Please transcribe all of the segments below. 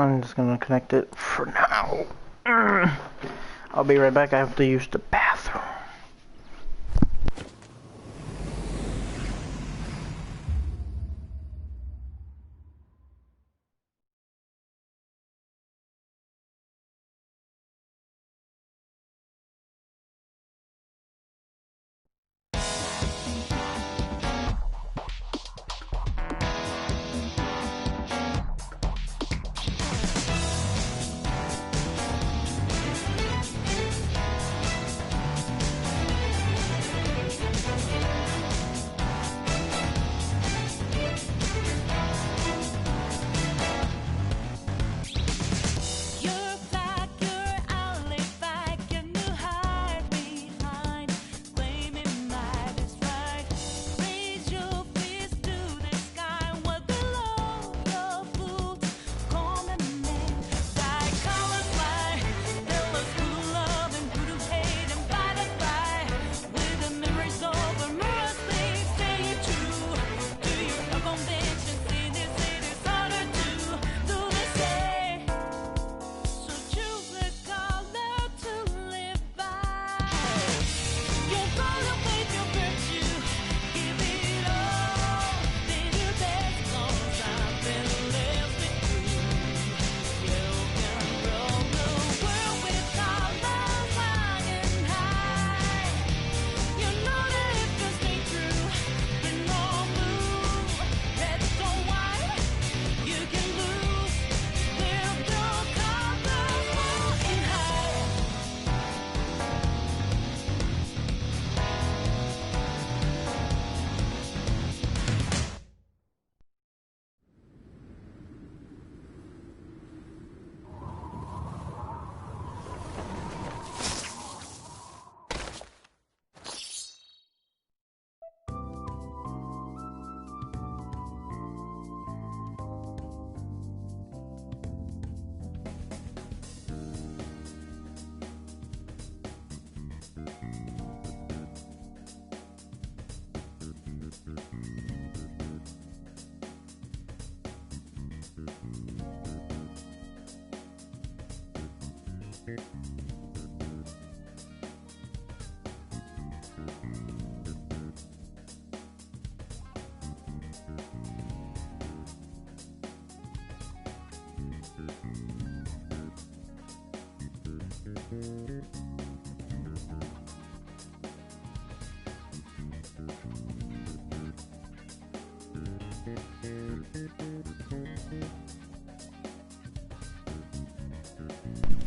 I'm just gonna connect it for now. I'll be right back. I have to use the bathroom.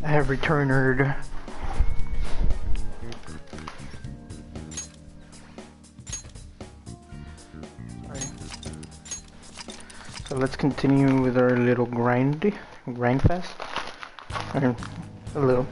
I have returned. So let's continue with our little grind fest. A little.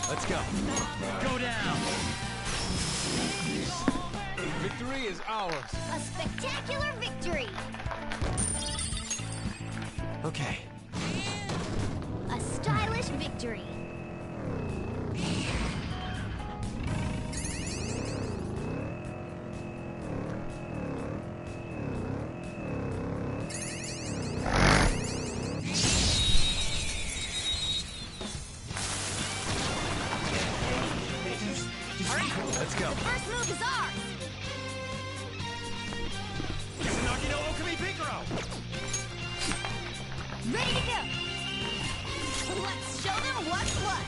Let's go. Go down. Victory is ours. A spectacular victory. Okay. A stylish victory. Let's go. The first move is ours. Yasunagi no Okami Picaro. Ready to go. Let's show them what's what.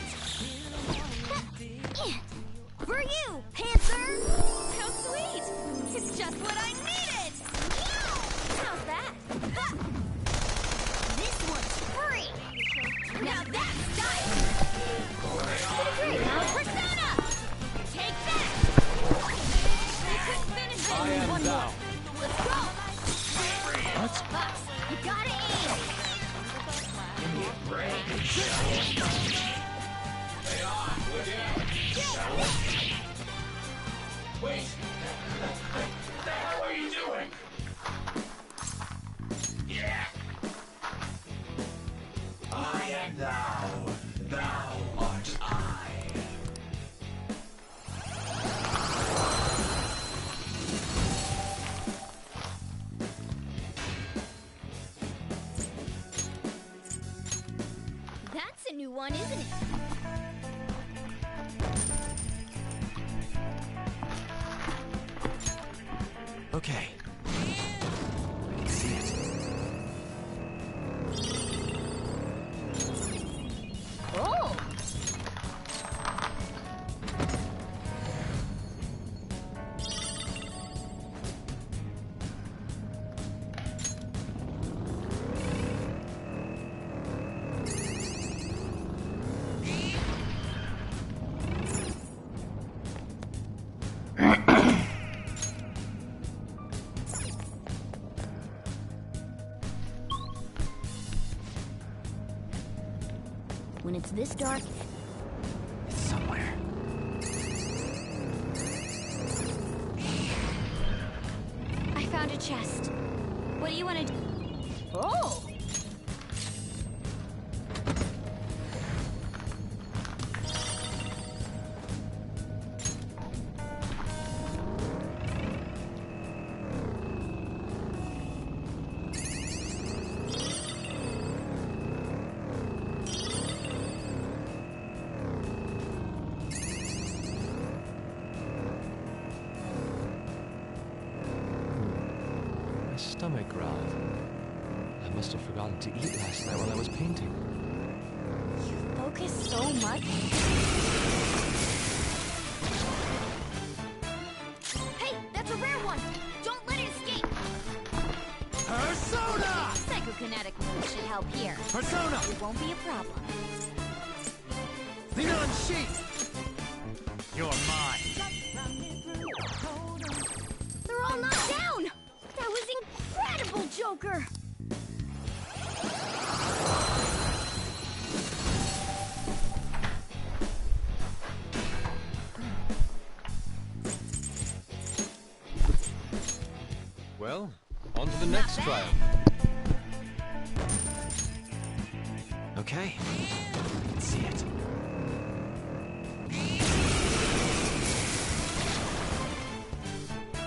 Okay. I can see it. Oh! When it's this dark, It's somewhere. I found a chest. What do you want to do? Oh! My stomach growled. I must have forgotten to eat last night while I was painting. You focus so much. Hey, that's a rare one! Don't let it escape! Persona! Psychokinetic moves should help here. Persona! It won't be a problem. Xenon Sheath! You're mine. They're all knocked down! That was incredible, Joker! Well, on to the next bad. trial. Okay. I can see it.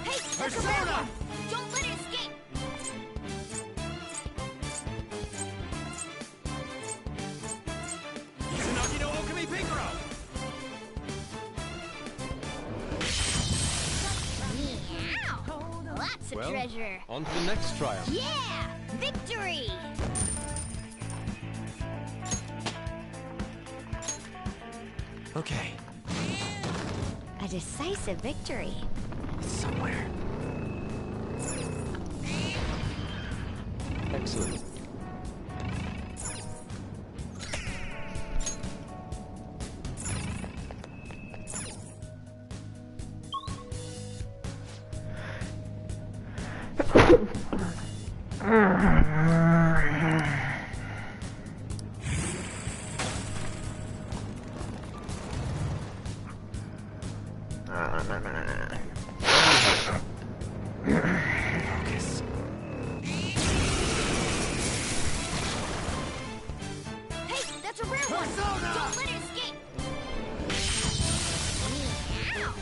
Hey, that's a rare Persona! one! Don't let it escape! Izanagi no Okami Pigaro! Meow! Lots of Well, treasure. on to the next trial. Yeah! Victory! Okay. A decisive victory. Somewhere. Excellent. Focus. Hey, that's a rare one! Persona! Don't let it escape! Meow!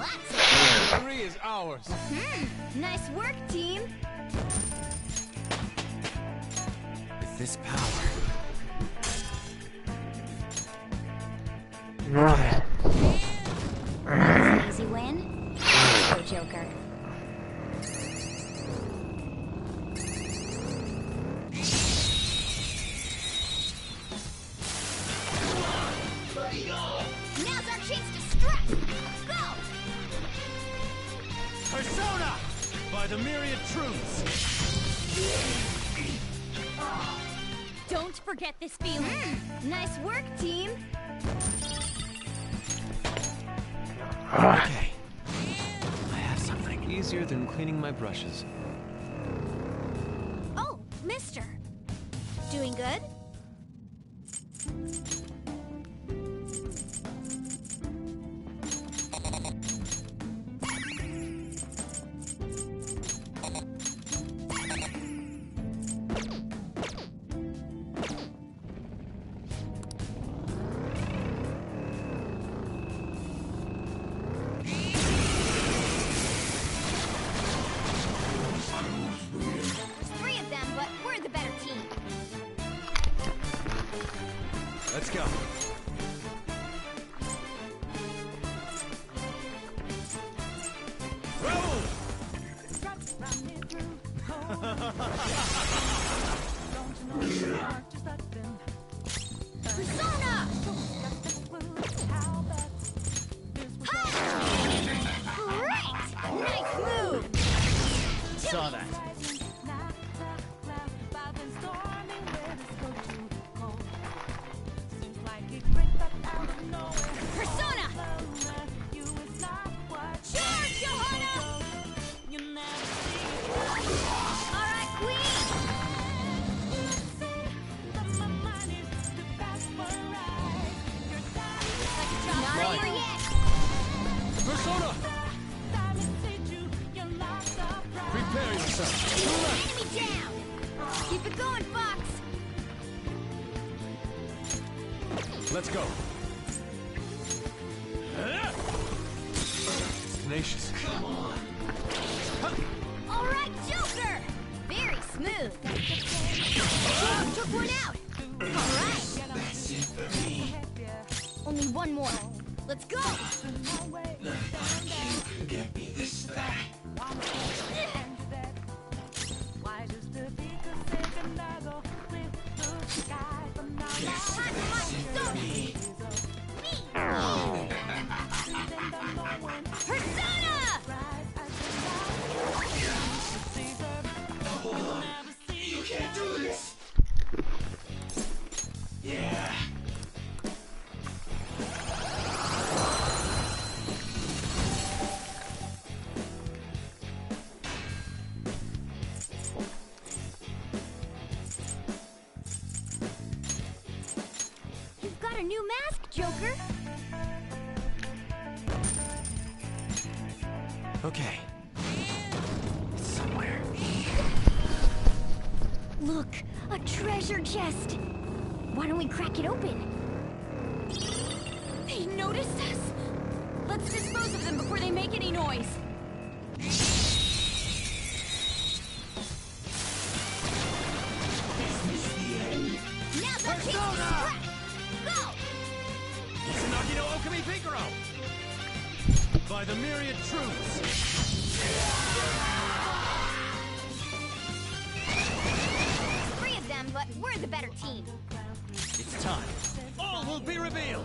Lots of... Victory is ours. Nice work, team! With this power. Easy win. Go, Joker. Now's our chance to strike! Go! Persona! By the myriad truths. Don't forget this feeling. Nice work, team. Okay. I have something easier than cleaning my brushes. Oh, mister. Doing good? There's three of them, but we're the better team. Persona! Prepare yourself. Enemy down! Keep it going, Fox! Let's go. It's tenacious. Come on. Alright, Joker! Very smooth. Took one out. Alright. That's it for me. Only one more. Let's go! Nothing you can get me this back. Yes, that's it for me. Persona! Hold on. You can't do this. Yeah. You've got a new mask, Joker! Okay. It's somewhere. Look, a treasure chest! Why don't we crack it open? They noticed us! Let's dispose of them before they make any noise! Is this the end? Now's our chance to Persona! scrap! Go! Izanagi no Okami Pikaro! By the myriad truths! Three of them, but we're the better team. It's time. All will be revealed!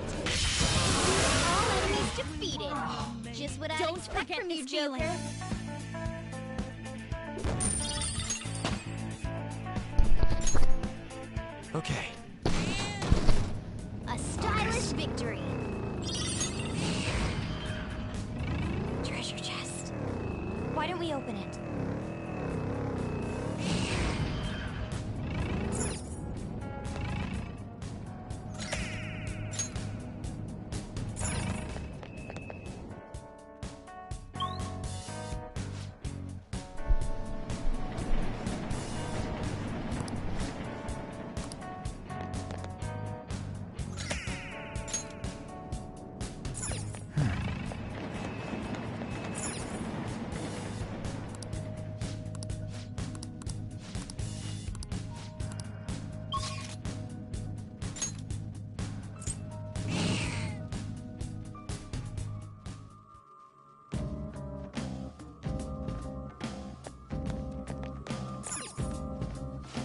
All enemies defeated. Just what I expect from you, Joker. Okay. A stylish victory. Treasure chest. Why don't we open it?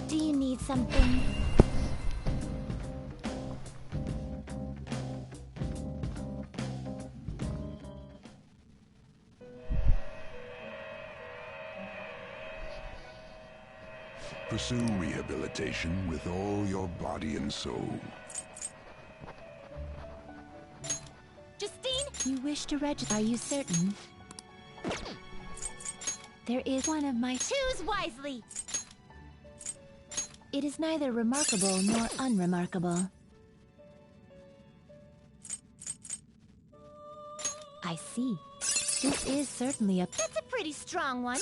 Do you need something? Pursue rehabilitation with all your body and soul. Justine? You wish to register? Are you certain? There is one of my... Choose wisely! It is neither remarkable nor unremarkable. I see. This is certainly a... That's a pretty strong one.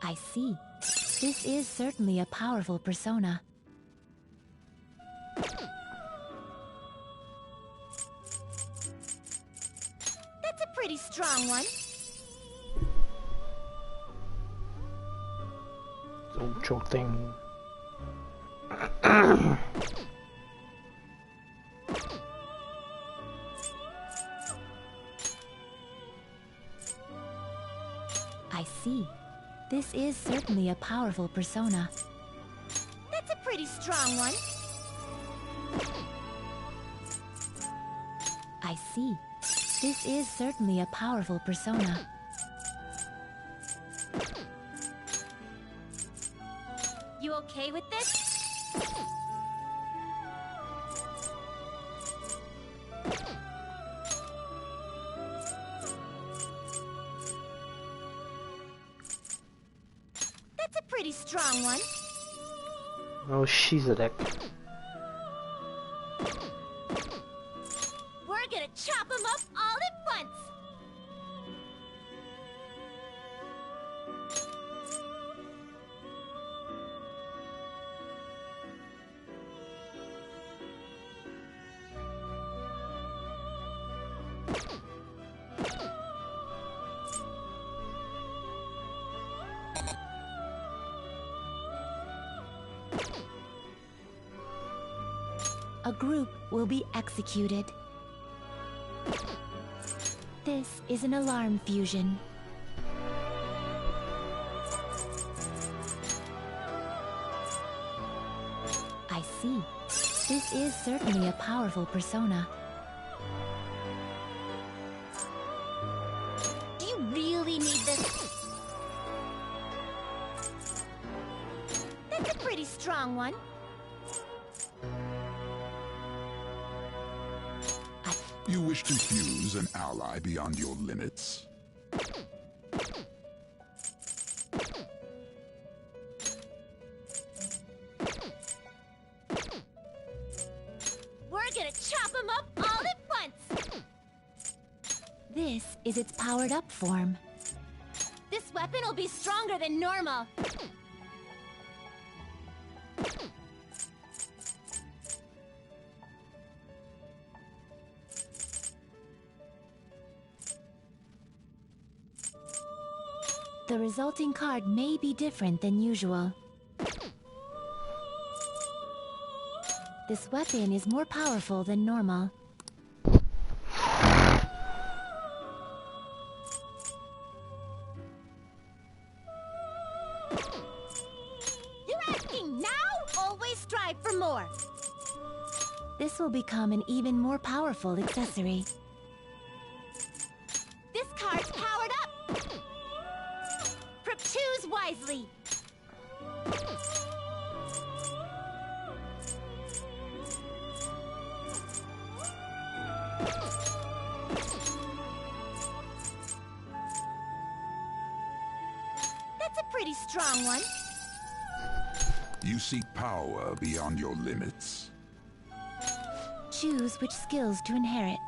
I see. This is certainly a powerful persona. That's a pretty strong one. Ultra thing. I see. This is certainly a powerful persona. That's a pretty strong one. I see. This is certainly a powerful persona. You okay with this? That's a pretty strong one. Oh, she's a deck. We're We're gonna chop them up all at once! A group will be executed. This is an alarm fusion. I see. This is certainly a powerful persona. Do you really need this? That's a pretty strong one. You wish to fuse an ally beyond your limits? We're gonna chop them up all at once! This is its powered up form. This weapon will be stronger than normal. The resulting card may be different than usual. This weapon is more powerful than normal. You're asking now? Always strive for more. This will become an even more powerful accessory. This card's powered up. Choose wisely. That's a pretty strong one. You seek power beyond your limits? Choose which skills to inherit.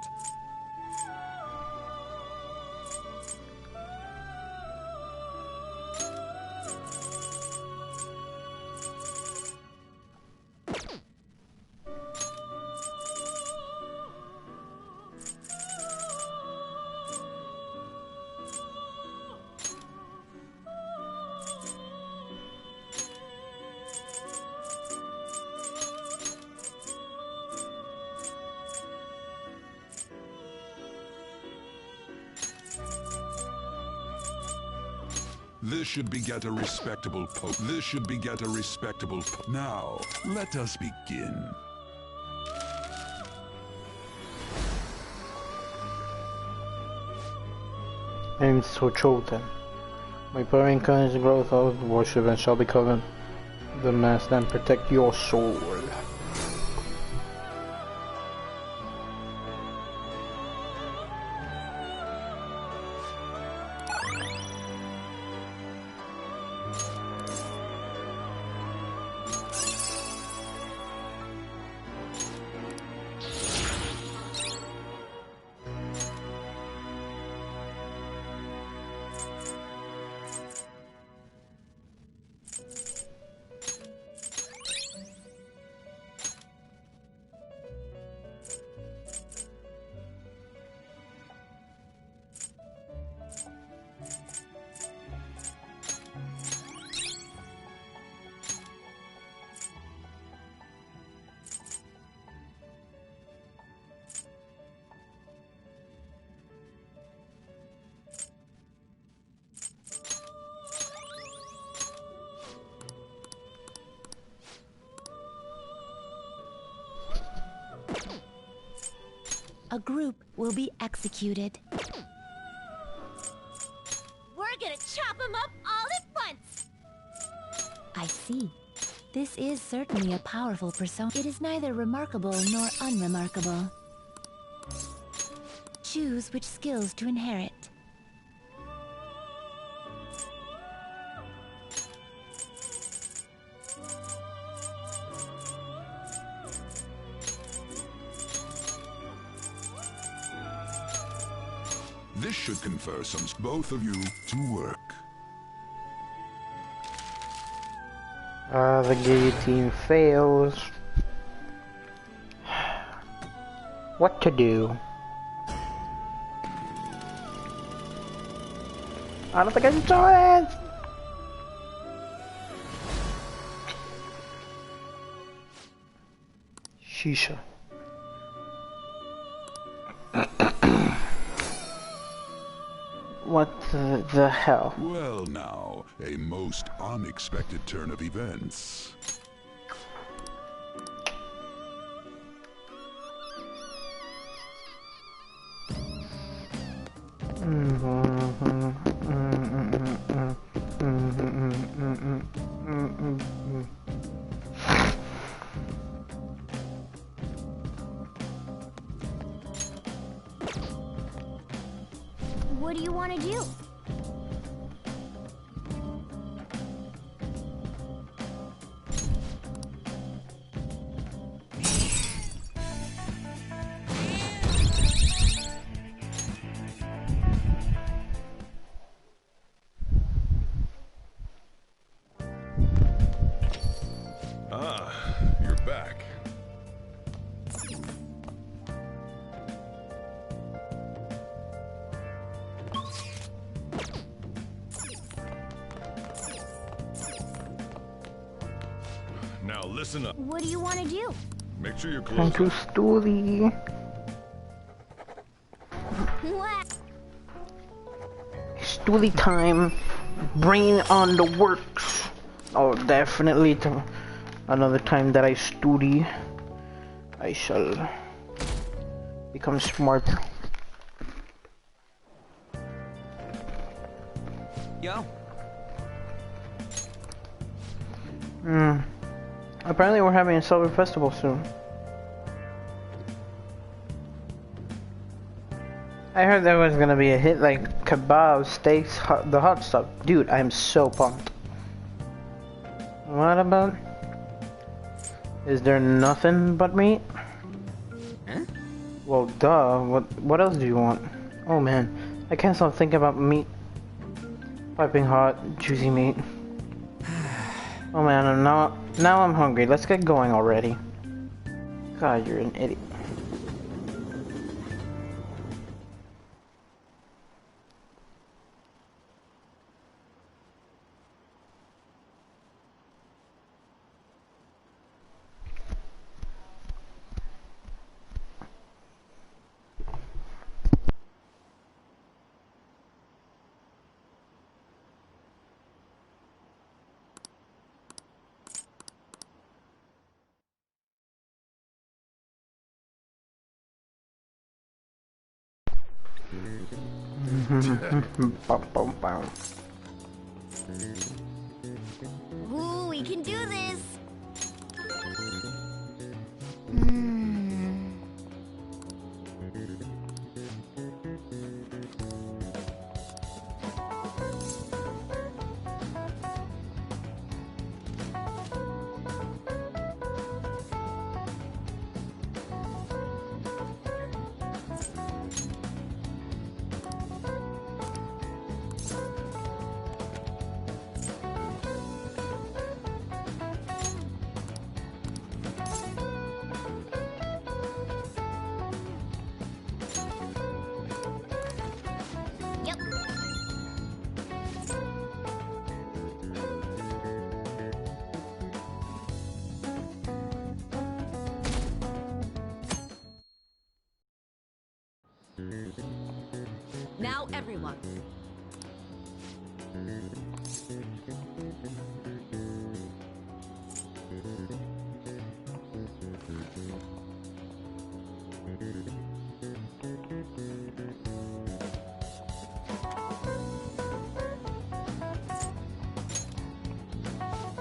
This should beget a respectable pope. This should beget a respectable pope. Now, let us begin. I am so chosen. My power encourages the growth of worship and shall be covered. The master and protect your soul. A group will be executed. We're gonna chop them up all at once! I see. This is certainly a powerful persona. It is neither remarkable nor unremarkable. Choose which skills to inherit. This should confer some both of you to work. The guillotine fails. What to do? I don't think I can do it! Shisha. What the hell? Well now, a most unexpected turn of events. What do you want to do? Ah, you're back. Now listen up. What do you want to do? Make sure you're Thank close. you, Stoolie. What? Stoolie time. Bring on the works. Oh, definitely. Another time that I stoolie, I shall become smarter. Yo. Apparently we're having a silver festival soon. I heard there was gonna be a hit like kebab, steaks, the hot stuff. Dude, I'm so pumped. What about? Is there nothing but meat? Huh? Well, duh. What else do you want? Oh man, I can't stop thinking about meat. Piping hot, juicy meat. Oh man, now I'm hungry. Let's get going already. God, you're an idiot. Bum, bum, bum. Ooh, we can do this. Yep. Now everyone.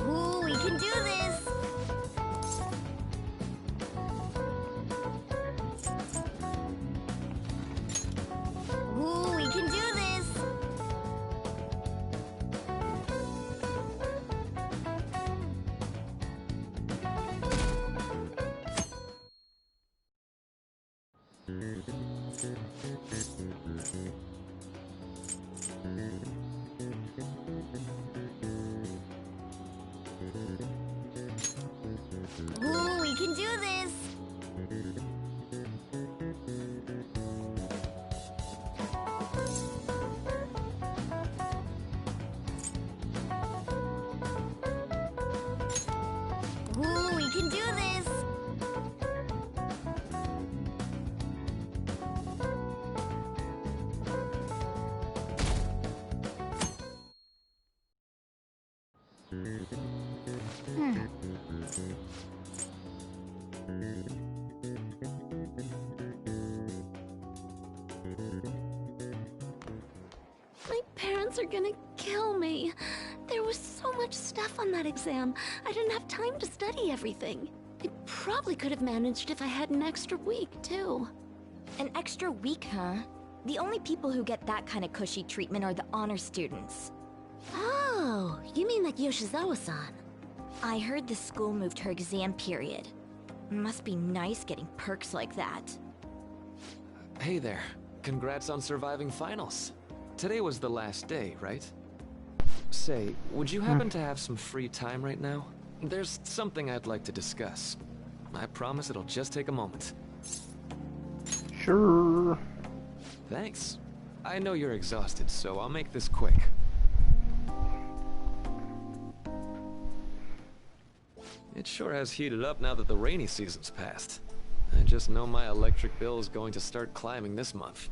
Ooh, we can do this. Ooh, we can do this. Ooh, we can do this! Ooh, we can do this! My parents are gonna kill me. There was so much stuff on that exam. I didn't have time to study everything. I probably could have managed if I had an extra week, too. An extra week, huh? The only people who get that kind of cushy treatment are the honor students. Oh, you mean like Yoshizawa-san? I heard the school moved her exam period. Must be nice getting perks like that. Hey there. Congrats on surviving finals. Today was the last day, right? Say, would you happen to have some free time right now? There's something I'd like to discuss. I promise it'll just take a moment. Sure. Thanks. I know you're exhausted, so I'll make this quick. It sure has heated up now that the rainy season's passed. I just know my electric bill is going to start climbing this month.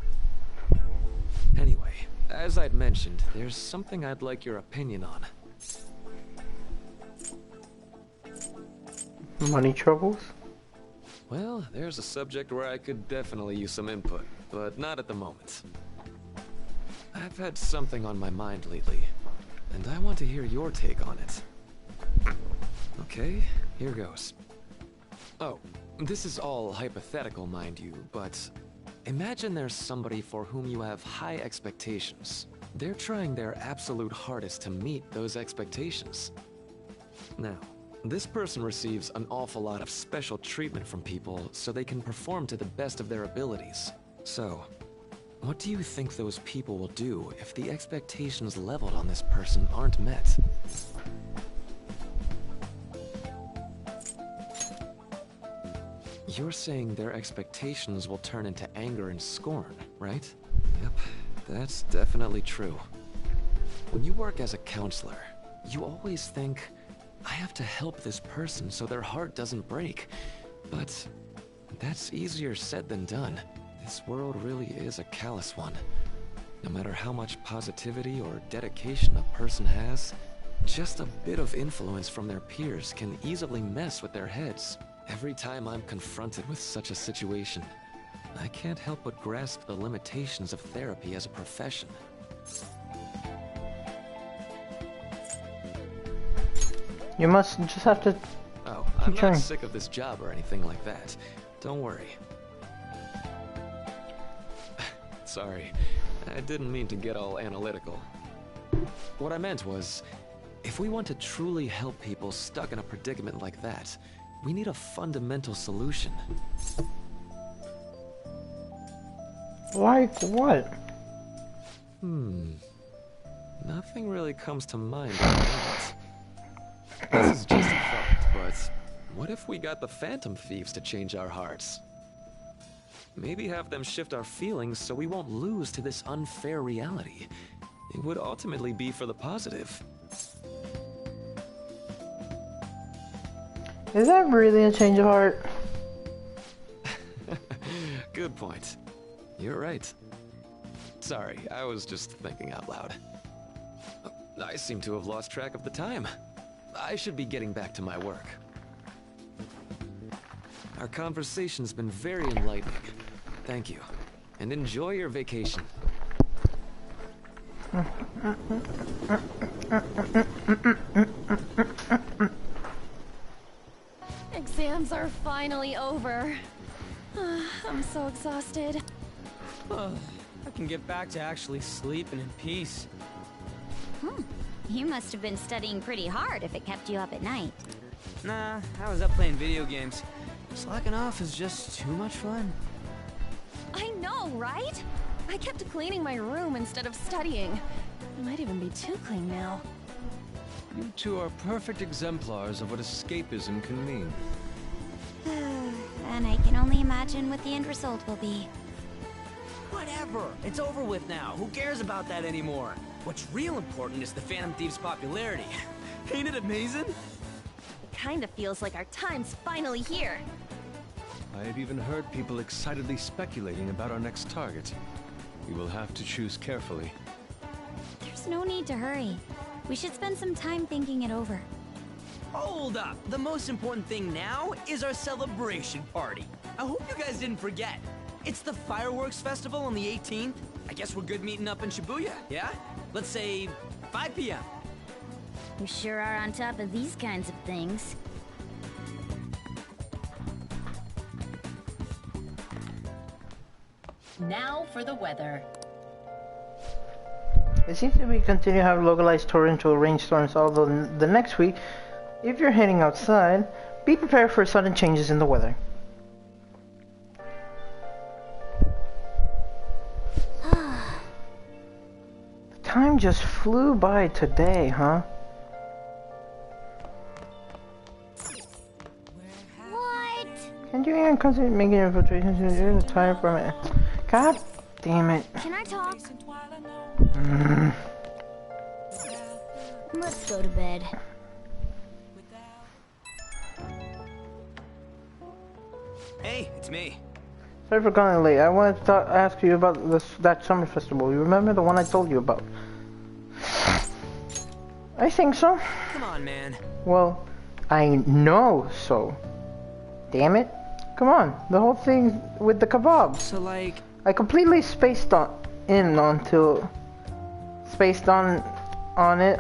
Anyway, as I'd mentioned, there's something I'd like your opinion on. Money troubles? Well, there's a subject where I could definitely use some input, but not at the moment. I've had something on my mind lately, and I want to hear your take on it. Okay, here goes. Oh, this is all hypothetical, mind you, but imagine there's somebody for whom you have high expectations. They're trying their absolute hardest to meet those expectations. Now, this person receives an awful lot of special treatment from people so they can perform to the best of their abilities. So, what do you think those people will do if the expectations leveled on this person aren't met? You're saying their expectations will turn into anger and scorn, right? Yep, that's definitely true. When you work as a counselor, you always think, I have to help this person so their heart doesn't break. But that's easier said than done. This world really is a callous one. No matter how much positivity or dedication a person has, just a bit of influence from their peers can easily mess with their heads. Every time I'm confronted with such a situation, I can't help but grasp the limitations of therapy as a profession. You must just have to Oh, I'm trying. not sick of this job or anything like that. Don't worry. Sorry, I didn't mean to get all analytical. What I meant was, if we want to truly help people stuck in a predicament like that, we need a fundamental solution. Like what? Nothing really comes to mind at the moment. This is just a thought, but what if we got the Phantom Thieves to change our hearts? Maybe have them shift our feelings so we won't lose to this unfair reality. It would ultimately be for the positive. Is that really a change of heart? Good point. You're right. Sorry, I was just thinking out loud. I seem to have lost track of the time. I should be getting back to my work. Our conversation's been very enlightening. Thank you. And enjoy your vacation. Exams are finally over. I'm so exhausted. I can get back to actually sleeping in peace. You must have been studying pretty hard if it kept you up at night. Nah, I was up playing video games. Slacking off is just too much fun. I know, right? I kept cleaning my room instead of studying. It might even be too clean now. You two are perfect exemplars of what escapism can mean. And I can only imagine what the end result will be. Whatever. It's over with now. Who cares about that anymore? What's real important is the Phantom Thief's popularity. Ain't it amazing? It kinda feels like our time's finally here. I have even heard people excitedly speculating about our next target. We will have to choose carefully. There's no need to hurry. We should spend some time thinking it over. Hold up! The most important thing now is our celebration party. I hope you guys didn't forget. It's the fireworks festival on the 18th. I guess we're good meeting up in Shibuya, yeah? Let's say 5 p.m. You sure are on top of these kinds of things. Now for the weather. It seems to be continue to have localized torrential rainstorms, although the next week, if you're heading outside, be prepared for sudden changes in the weather. The time just flew by today, huh? What? Can you even consider making infiltrations in the time from it? God damn it. Can I talk? Mm. Let's go to bed. Hey, it's me. Sorry for calling late. I wanted to ask you about that summer festival. You remember the one I told you about? I think so. Come on, man. Well, I know so. Damn it. Come on. The whole thing with the kebab. So, like... I completely spaced on it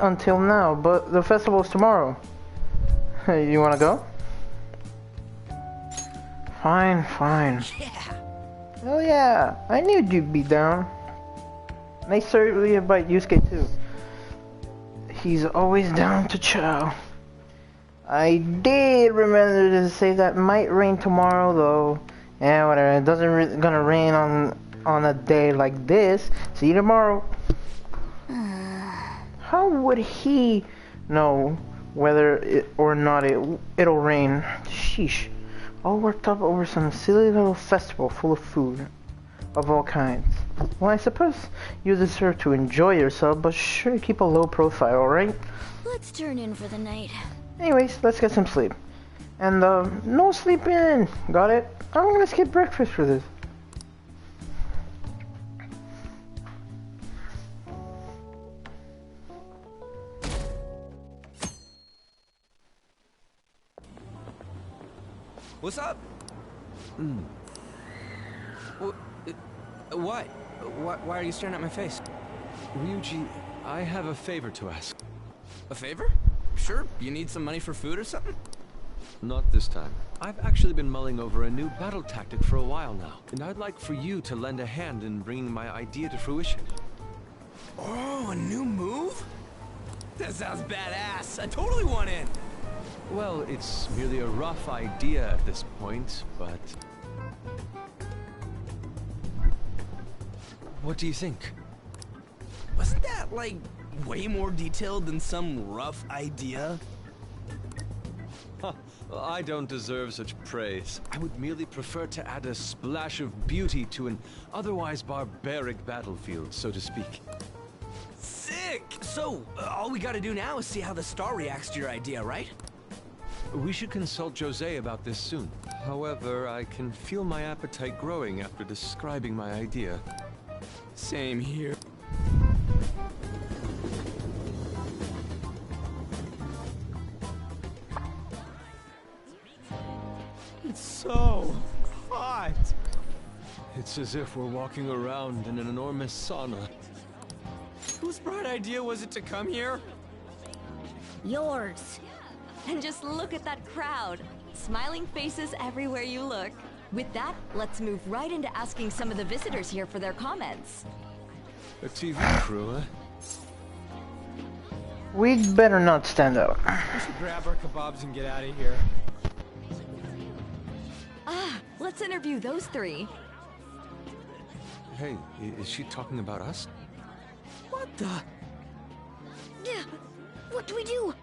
until now, but the festival's tomorrow. You wanna go? Fine, fine. Yeah. Oh yeah, I knew you'd be down. They certainly invite Yusuke too. He's always down to chow. I did remember to say that might rain tomorrow though. Yeah, whatever. It doesn't gonna rain on a day like this. See you tomorrow. How would he know whether or not it'll rain? Sheesh. All worked up over some silly little festival full of food of all kinds. Well, I suppose you deserve to enjoy yourself, but sure keep a low profile, alright? Let's turn in for the night. Anyways, let's get some sleep. And, no sleeping! Got it? I'm gonna skip breakfast for this. What's up? What? Why are you staring at my face? Ryuji, I have a favor to ask. A favor? Sure, you need some money for food or something? Not this time. I've actually been mulling over a new battle tactic for a while now, and I'd like for you to lend a hand in bringing my idea to fruition. Oh, a new move? That sounds badass. I totally want in. Well, it's merely a rough idea at this point, but... What do you think? Wasn't that, like, way more detailed than some rough idea? Well, I don't deserve such praise. I would merely prefer to add a splash of beauty to an otherwise barbaric battlefield, so to speak. Sick! So, all we gotta do now is see how the star reacts to your idea, right? We should consult Jose about this soon. However, I can feel my appetite growing after describing my idea. Same here. It's so hot. It's as if we're walking around in an enormous sauna. Whose bright idea was it to come here? Yours. And just look at that crowd. Smiling faces everywhere you look. With that, let's move right into asking some of the visitors here for their comments. A TV crew, huh? We'd better not stand out. We should grab our kebabs and get out of here. Ah, let's interview those three. Hey, is she talking about us? What the? Yeah, what do we do?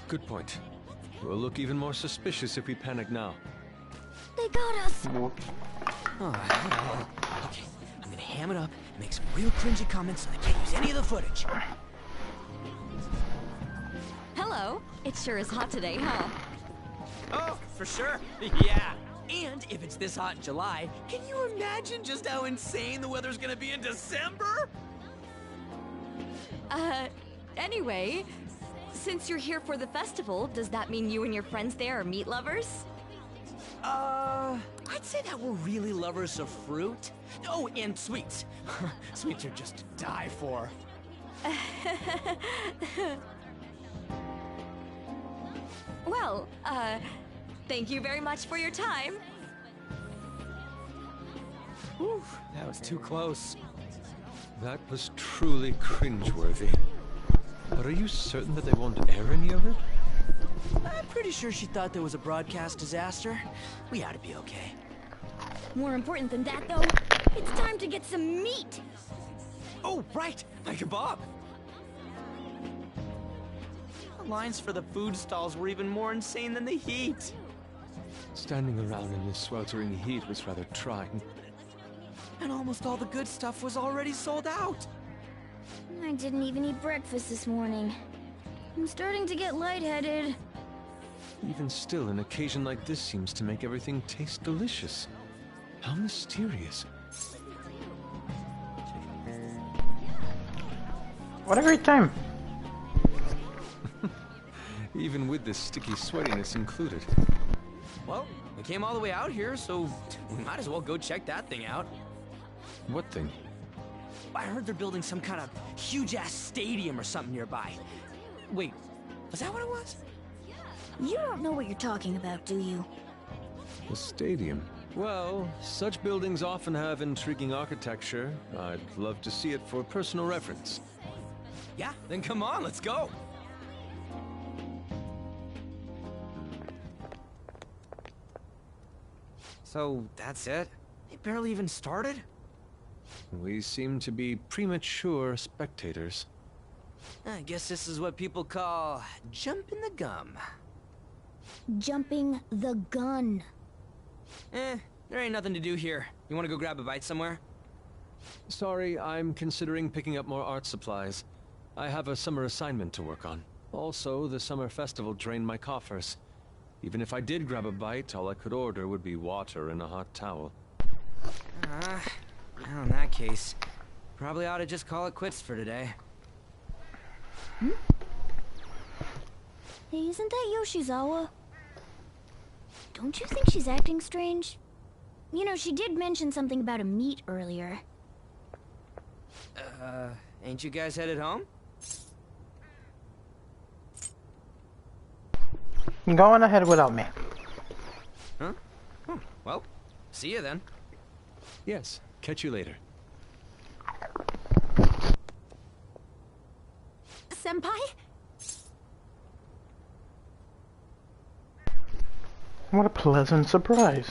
Good point. We'll look even more suspicious if we panic now. They got us. Oh, hell. Okay, I'm gonna ham it up and make some real cringy comments so they can't use any of the footage. Hello. It sure is hot today, huh? Oh, for sure. Yeah. And if it's this hot in July, can you imagine just how insane the weather's gonna be in December? Anyway, since you're here for the festival, does that mean you and your friends there are meat lovers? I'd say that we're really lovers of fruit. Oh, and sweets. Sweets are just to die for. Well, thank you very much for your time. Whew, that was too close. That was truly cringeworthy. But are you certain that they won't air any of it? I'm pretty sure she thought there was a broadcast disaster. We ought to be okay. More important than that, though, it's time to get some meat. Oh, right, my kebab. The lines for the food stalls were even more insane than the heat. Standing around in this sweltering heat was rather trying. And almost all the good stuff was already sold out. I didn't even eat breakfast this morning. I'm starting to get lightheaded. Even still, an occasion like this seems to make everything taste delicious. How mysterious. What a great time. Even with this sticky sweatiness included. Well, we came all the way out here, so we might as well go check that thing out. What thing? I heard they're building some kind of huge-ass stadium or something nearby. Wait, was that what it was? You don't know what you're talking about, do you? A stadium. Well, such buildings often have intriguing architecture. I'd love to see it for personal reference. Yeah, then come on, let's go. So, that's it? They barely even started? We seem to be premature spectators. I guess this is what people call jumping the gum. Jumping the gun. There ain't nothing to do here. You wanna go grab a bite somewhere? Sorry, I'm considering picking up more art supplies. I have a summer assignment to work on. Also, the summer festival drained my coffers. Even if I did grab a bite, all I could order would be water and a hot towel. Well, in that case, probably ought to just call it quits for today. Hey, isn't that Yoshizawa? Don't you think she's acting strange? You know, she did mention something about a meat earlier. Ain't you guys headed home? Go on ahead without me. Huh? Well, see you then. Yes, catch you later. Senpai? What a pleasant surprise.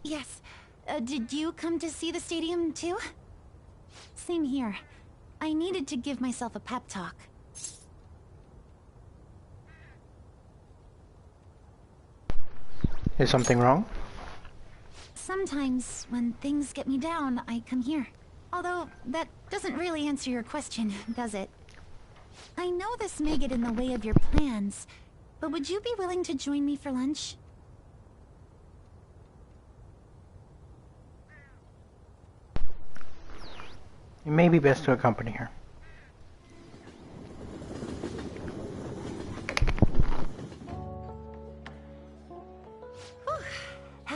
Yes. Did you come to see the stadium too? Same here. I needed to give myself a pep talk. Is something wrong? Sometimes, when things get me down, I come here. Although, that doesn't really answer your question, does it? I know this may get in the way of your plans, but would you be willing to join me for lunch? It may be best to accompany her.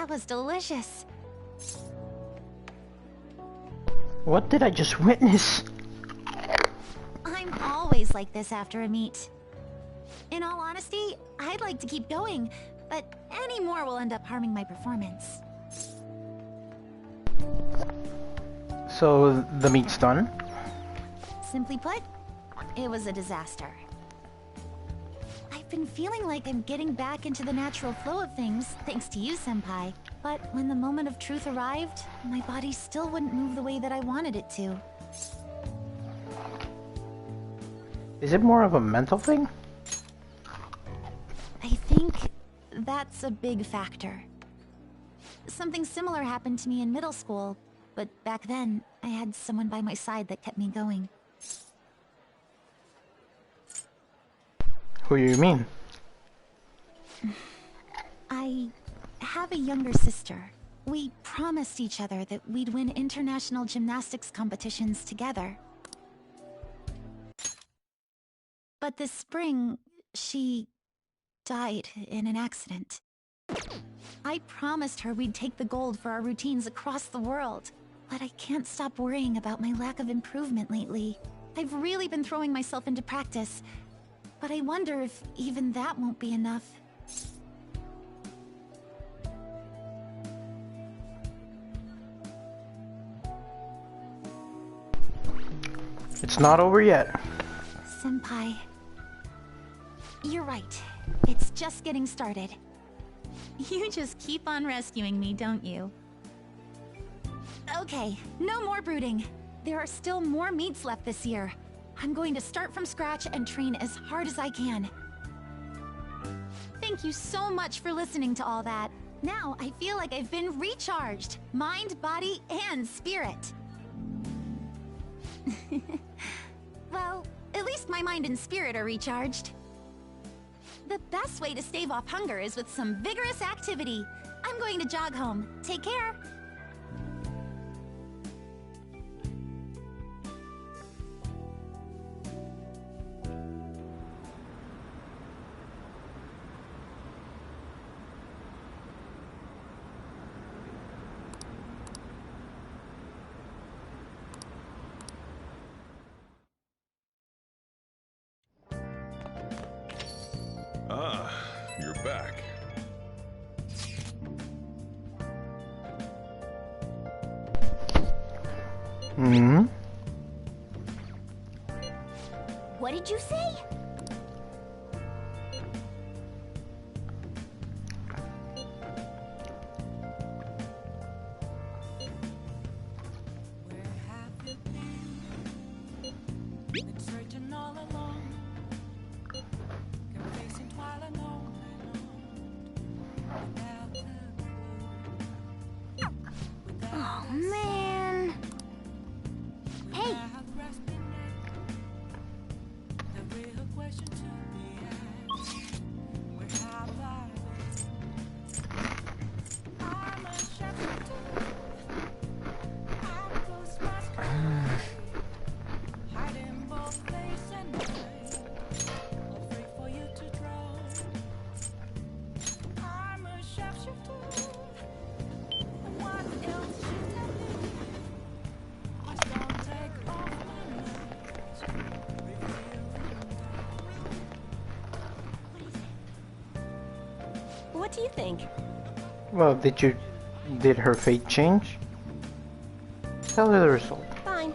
That was delicious. What did I just witness? I'm always like this after a meet. In all honesty, I'd like to keep going, but any more will end up harming my performance. So, the meat's done? Simply put, it was a disaster. I've been feeling like I'm getting back into the natural flow of things, thanks to you, Senpai. But when the moment of truth arrived, my body still wouldn't move the way that I wanted it to. Is it more of a mental thing? I think that's a big factor. Something similar happened to me in middle school, but back then, I had someone by my side that kept me going. Who do you mean? I have a younger sister. We promised each other that we'd win international gymnastics competitions together. But this spring, she died in an accident. I promised her we'd take the gold for our routines across the world. But I can't stop worrying about my lack of improvement lately. I've really been throwing myself into practice, but I wonder if even that won't be enough. It's not over yet. Senpai, you're right. It's just getting started. You just keep on rescuing me, don't you? Okay, no more brooding. There are still more meets left this year. I'm going to start from scratch and train as hard as I can. Thank you so much for listening to all that. Now I feel like I've been recharged. Mind, body, and spirit. Well, at least my mind and spirit are recharged. The best way to stave off hunger is with some vigorous activity. I'm going to jog home. Take care. Ah, you're back. Hmm? What did you say? Oh, man. Hey! What do you think? Well, did her fate change? Tell her the result. Fine.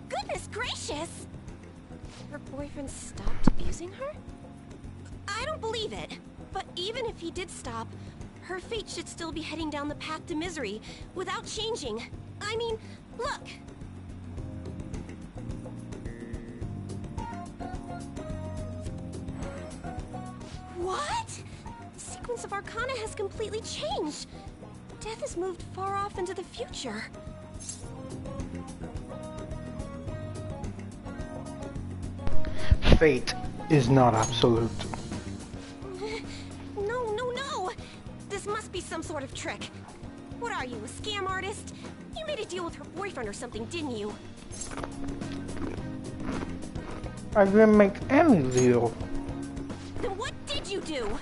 Goodness gracious! Her boyfriend stopped abusing her? I don't believe it. But even if he did stop, her fate should still be heading down the path to misery without changing. I mean, look! What? The sequence of Arcana has completely changed. Death has moved far off into the future. Fate is not absolute. No! This must be some sort of trick. What are you, a scam artist? You made a deal with her boyfriend or something, didn't you? I didn't make any deal. Then what did you do?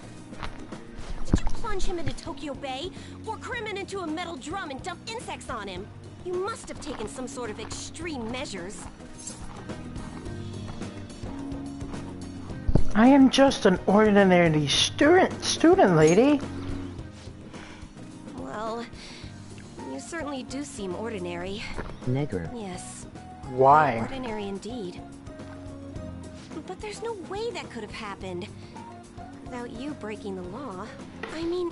Did you plunge him into Tokyo Bay? Or cram him into a metal drum and dump insects on him? You must have taken some sort of extreme measures. I am just an ordinary student lady. Well, you certainly do seem ordinary. Nigger. Yes. Why? Ordinary indeed. But there's no way that could have happened without you breaking the law. I mean,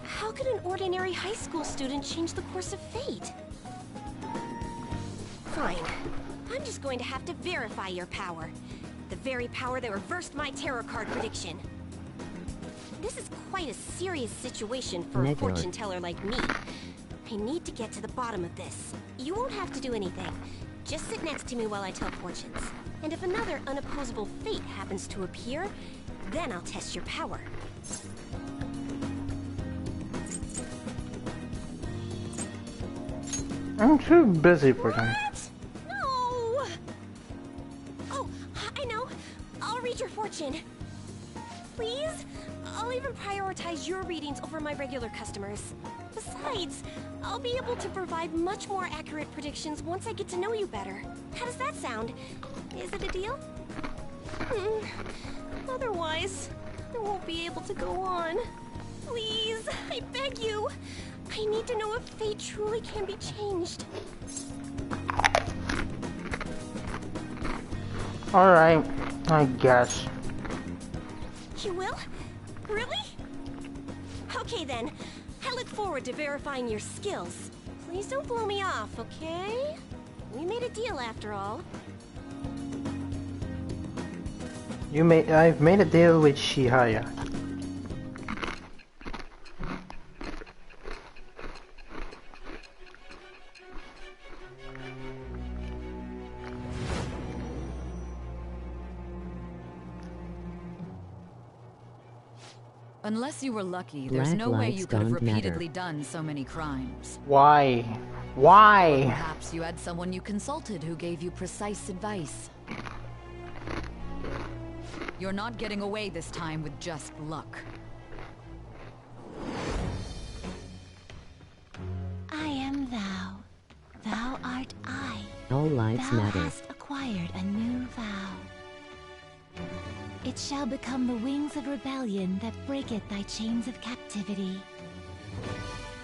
how could an ordinary high school student change the course of fate? Fine. I'm just going to have to verify your power. The very power that reversed my tarot card prediction. This is quite a serious situation for a fortune teller like me. I need to get to the bottom of this. You won't have to do anything. Just sit next to me while I tell fortunes. And if another unopposable fate happens to appear, then I'll test your power. I'm too busy for that. No! Oh, I know. I'll read your fortune. Please? I'll even prioritize your readings over my regular customers. Besides, I'll be able to provide much more accurate predictions once I get to know you better. How does that sound? Is it a deal? Otherwise, I won't be able to go on. Please, I beg you. I need to know if fate truly can be changed. Alright, I guess. You will? Really? Okay then. I look forward to verifying your skills. Please don't blow me off, okay? We made a deal after all. I've made a deal with Shihaya. Unless you were lucky, there's no way you could have repeatedly done so many crimes. Why? Why? Perhaps you had someone you consulted who gave you precise advice. You're not getting away this time with just luck. I am thou. Thou art I. All lives Thou matter. hast acquired a new vow. It shall become the wings of rebellion that breaketh thy chains of captivity.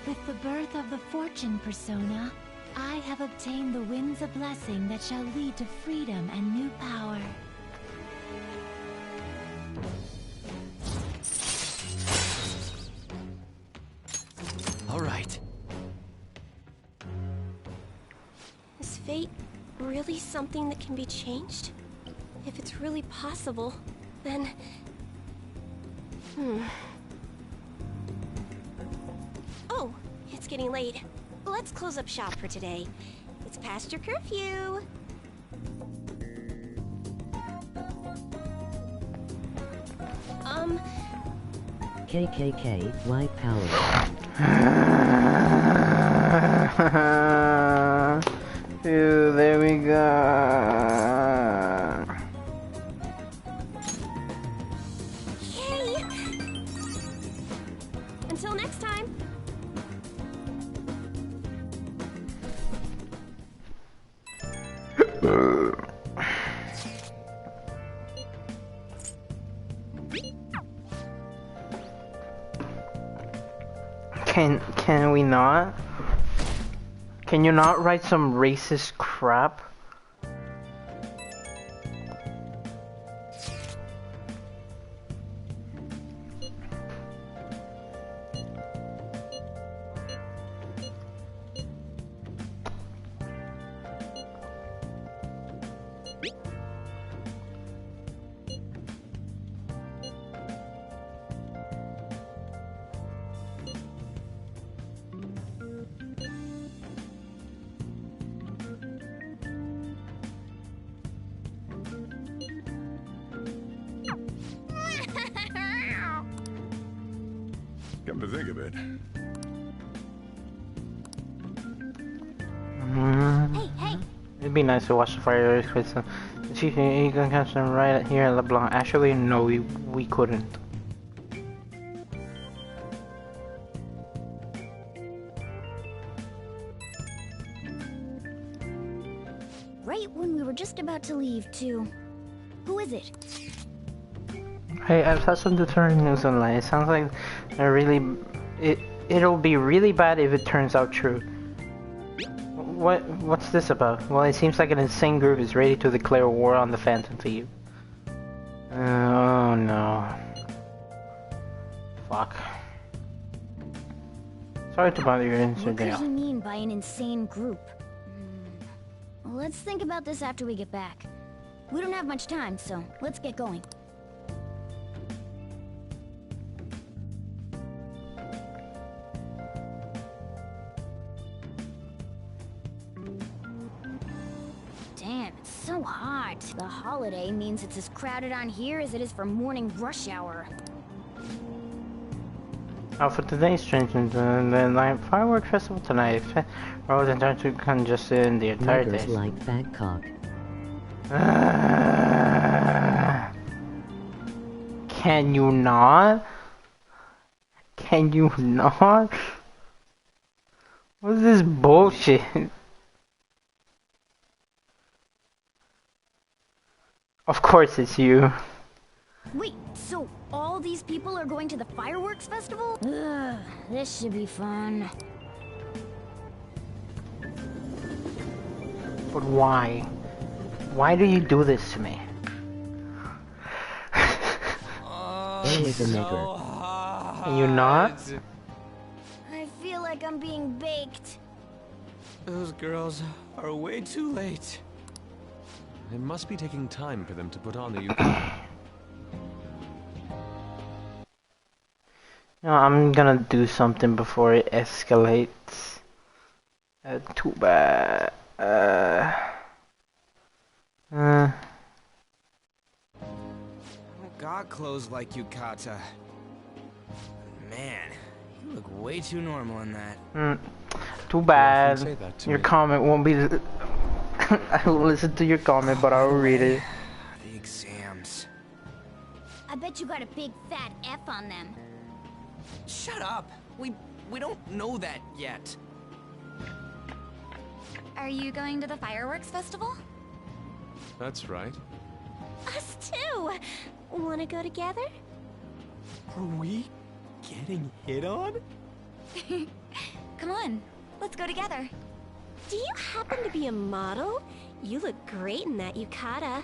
With the birth of the fortune persona, I have obtained the winds of blessing that shall lead to freedom and new power. All right. Is fate really something that can be changed? If it's really possible, then... Oh, it's getting late. Let's close up shop for today. It's past your curfew. KKK, white power. Ew, there we go. Yay! Until next time. Can we not? Can you not write some racist crap? Come to think of it. Hey, hey! It'd be nice to watch the fireworks with some. Chief, you can catch them right here in LeBlanc. Actually, no, we couldn't. Right when we were just about to leave, too. Who is it? Hey, I've had some deterring news online. It sounds like it'll be really bad if it turns out true. What's this about? Well, it seems like an insane group is ready to declare war on the Phantom Thief. Oh no. Fuck. Sorry to bother you, Mr. What Dale. could he mean by an insane group? Let's think about this after we get back. We don't have much time, so let's get going. Damn, it's so hot. The holiday means it's as crowded on here as it is for morning rush hour. For today's strange the fireworks festival tonight. Roads and trying to congested in the entire day. Niggers like fat cock. Can you not? Can you not? What is this bullshit? Of course it's you. Wait, so all these people are going to the fireworks festival? Ugh, this should be fun. But why? Why do you do this to me? There is a nigger. Can you not? I feel like I'm being baked. Those girls are way too late. It must be taking time for them to put on the yukata. No, I'm gonna do something before it escalates. Too bad. I got clothes like yukata. Man, you look way too normal in that. Too bad. say that to Your me. comment won't be. I will listen to your comment, but I will read it. The exams. I bet you got a big fat F on them. Shut up. We don't know that yet. Are you going to the fireworks festival? That's right. Us too! Wanna go together? Are we getting hit on? Come on, let's go together. Do you happen to be a model? You look great in that yukata.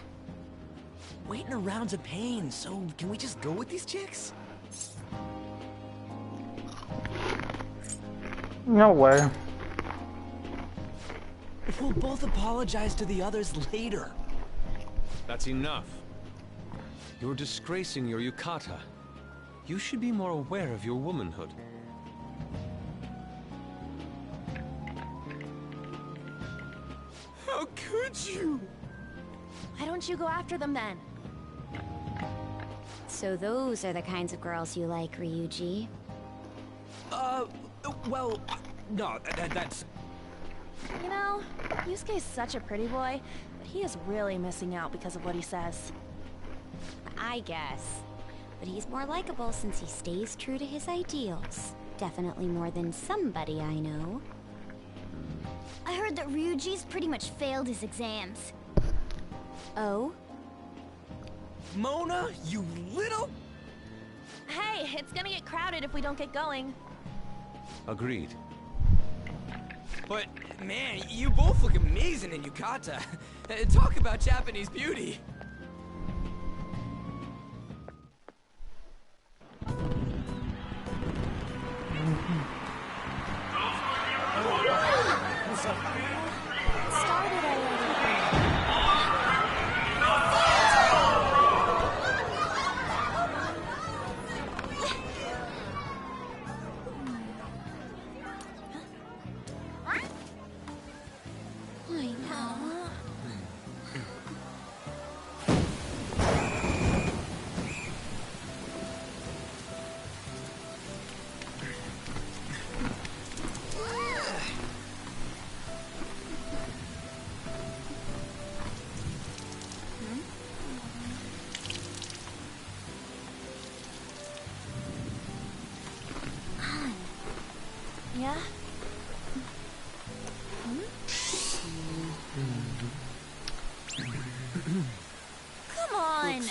Waiting around's a pain, so can we just go with these chicks? No way. We'll both apologize to the others later. That's enough. You're disgracing your yukata. You should be more aware of your womanhood. How could you? Why don't you go after them then? So those are the kinds of girls you like, Ryuji. Well, no, that's... You know, Yusuke's such a pretty boy, but he is really missing out because of what he says. I guess. But he's more likable since he stays true to his ideals. Definitely more than somebody I know. I heard that Ryuji's pretty much failed his exams. Oh? Mona, you little... Hey, it's gonna get crowded if we don't get going. Agreed. But, man, you both look amazing in yukata. Talk about Japanese beauty.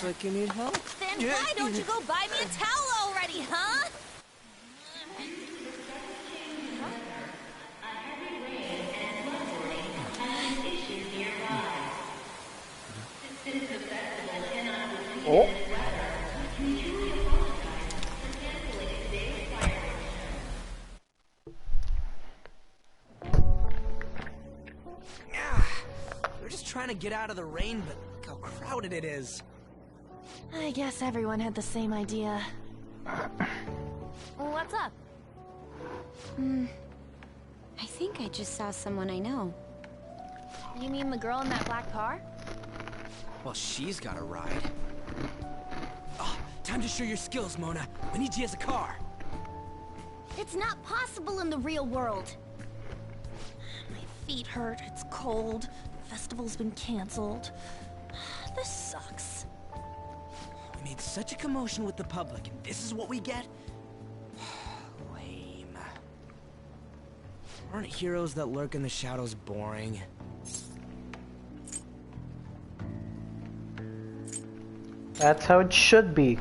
like you need help. Then why don't you go buy me a towel already, huh? Oh. We're just trying to get out of the rain, but look how crowded it is. I guess everyone had the same idea. What's up? I think I just saw someone I know. You mean the girl in that black car? Well, she's got a ride. Oh, time to show your skills, Mona. We need you as a car. It's not possible in the real world. My feet hurt, it's cold. The festival's been canceled. This sucks. We made such a commotion with the public, and this is what we get? Lame. Aren't heroes that lurk in the shadows boring? That's how it should be,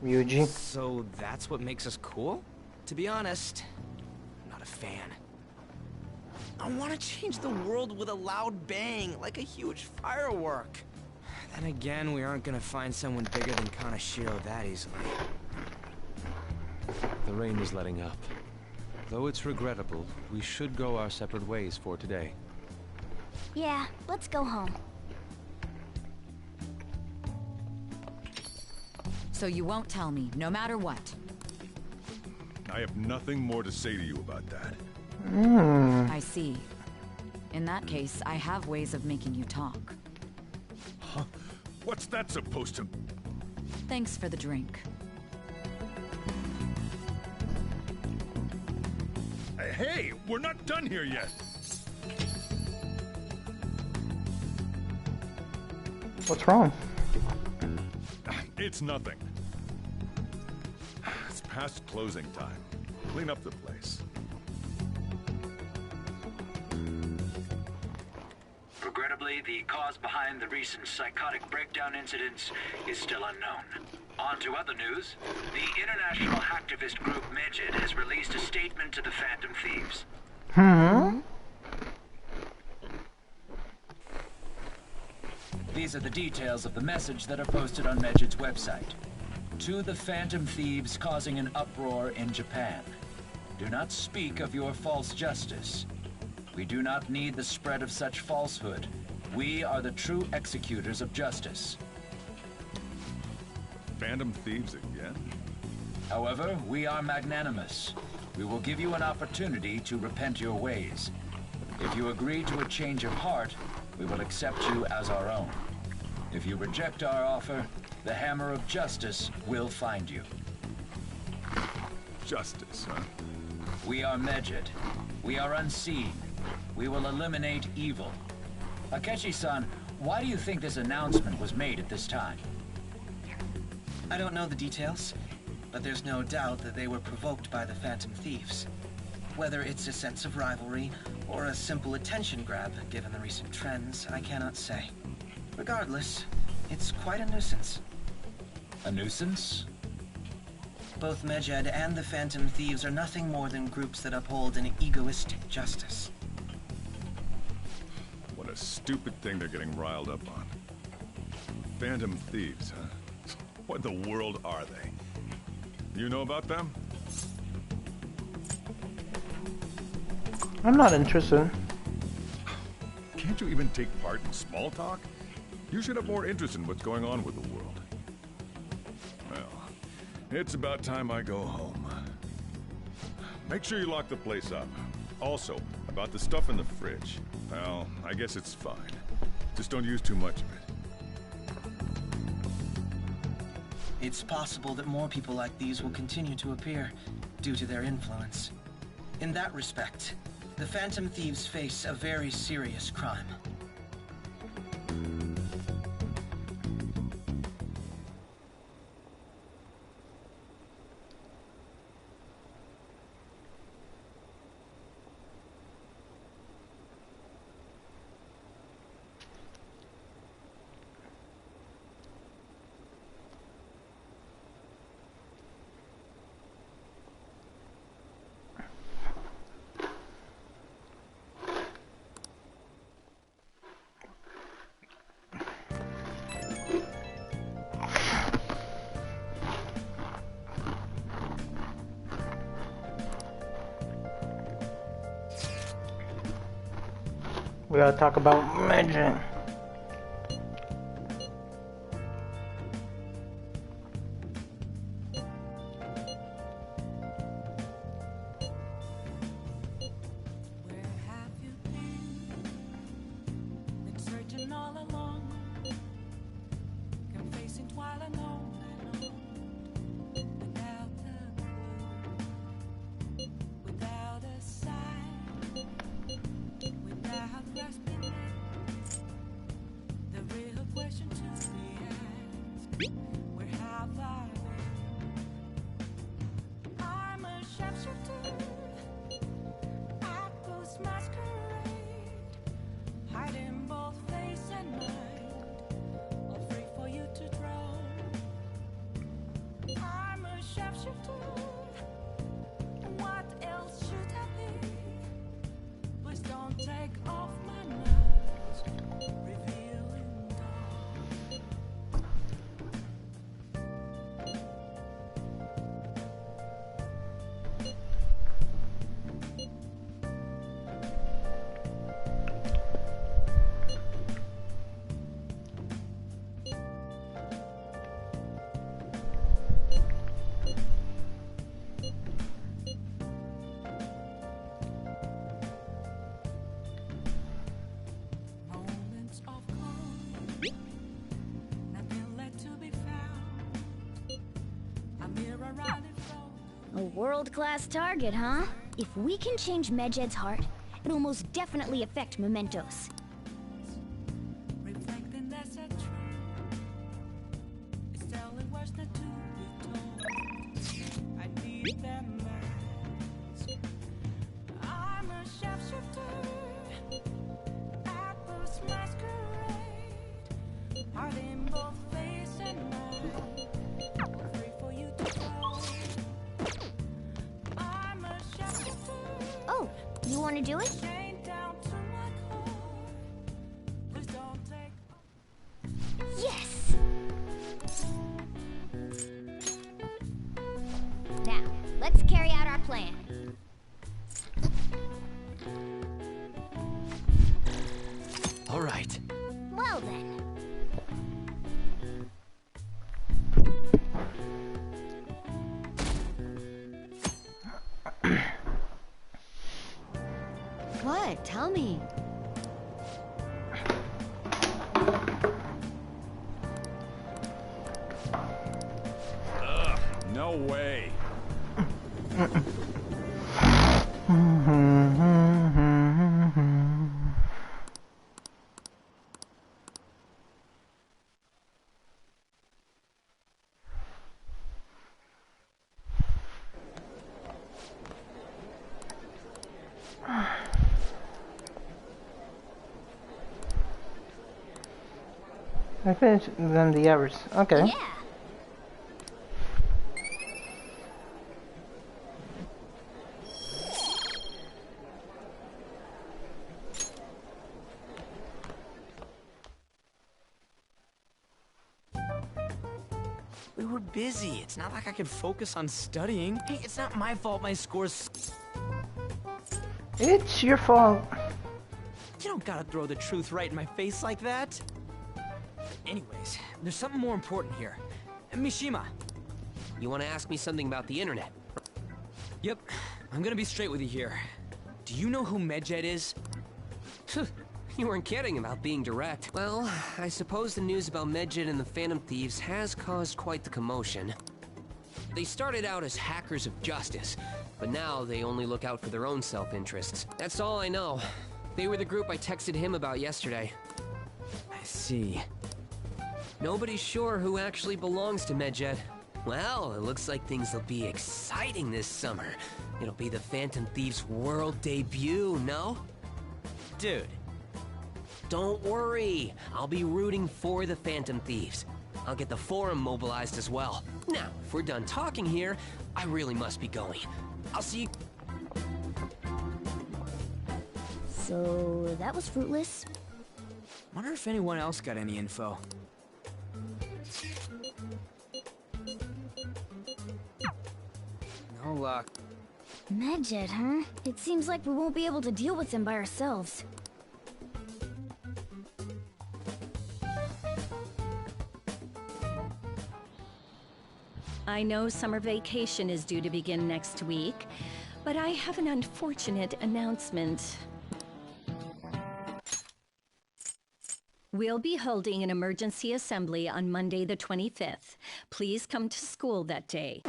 Ryuji. So that's what makes us cool? To be honest, I'm not a fan. I want to change the world with a loud bang, like a huge firework. Then again, we aren't gonna find someone bigger than Kanashiro that easily. The rain is letting up. Though it's regrettable, we should go our separate ways for today. Yeah, let's go home. So you won't tell me, no matter what. I have nothing more to say to you about that. I see. In that case, I have ways of making you talk. Huh? What's that supposed to... Thanks for the drink. Hey, we're not done here yet. What's wrong? It's nothing. It's past closing time. Clean up the place. Regrettably, the cause behind the recent psychotic breakdown incidents is still unknown. On to other news. The international hacktivist group Medjed has released a statement to the Phantom Thieves. These are the details of the message that are posted on Medjed's website. To the Phantom Thieves causing an uproar in Japan. Do not speak of your false justice. We do not need the spread of such falsehood. We are the true executors of justice. Phantom Thieves again? However, we are magnanimous. We will give you an opportunity to repent your ways. If you agree to a change of heart, we will accept you as our own. If you reject our offer, the hammer of justice will find you. Justice, huh? We are Medjed. We are unseen. We will eliminate evil. Akechi-san, why do you think this announcement was made at this time? I don't know the details, but there's no doubt that they were provoked by the Phantom Thieves. Whether it's a sense of rivalry or a simple attention grab, given the recent trends, I cannot say. Regardless, it's quite a nuisance. A nuisance? Both Medjed and the Phantom Thieves are nothing more than groups that uphold an egoistic justice. What a stupid thing they're getting riled up on. Phantom Thieves, huh? What the world are they? You know about them? I'm not interested. Can't you even take part in small talk? You should have more interest in what's going on with the world. Well, it's about time I go home. Make sure you lock the place up. Also, about the stuff in the fridge. Well, I guess it's fine. Just don't use too much of it. It's possible that more people like these will continue to appear due to their influence. In that respect, the Phantom Thieves face a very serious crime. gotta talk about Medjed. A world-class target, huh? If we can change Medjed's heart, it'll most definitely affect Mementos. Oh, you want to do it? Yes! Now, let's carry out our plan. All right. Well then. What? Tell me. No way. I finished them the hours. Okay. Yeah. We were busy. It's not like I could focus on studying. Hey, it's not my fault my scores... It's your fault. You don't gotta throw the truth right in my face like that. Anyways, there's something more important here. Mishima. You want to ask me something about the internet? Yep, I'm gonna be straight with you here. Do you know who Medjed is? You weren't kidding about being direct. Well, I suppose the news about Medjed and the Phantom Thieves has caused quite the commotion. They started out as hackers of justice, but now they only look out for their own self-interests. That's all I know. They were the group I texted him about yesterday. I see. Nobody's sure who actually belongs to Medjed. Well, it looks like things will be exciting this summer. It'll be the Phantom Thieves' world debut, no? Dude. Don't worry. I'll be rooting for the Phantom Thieves. I'll get the forum mobilized as well. Now, if we're done talking here, I really must be going. I'll see you... So, that was fruitless. Wonder if anyone else got any info. No luck. Medjed, huh? It seems like we won't be able to deal with him by ourselves. I know summer vacation is due to begin next week, but I have an unfortunate announcement. We'll be holding an emergency assembly on Monday the 25th. Please come to school that day.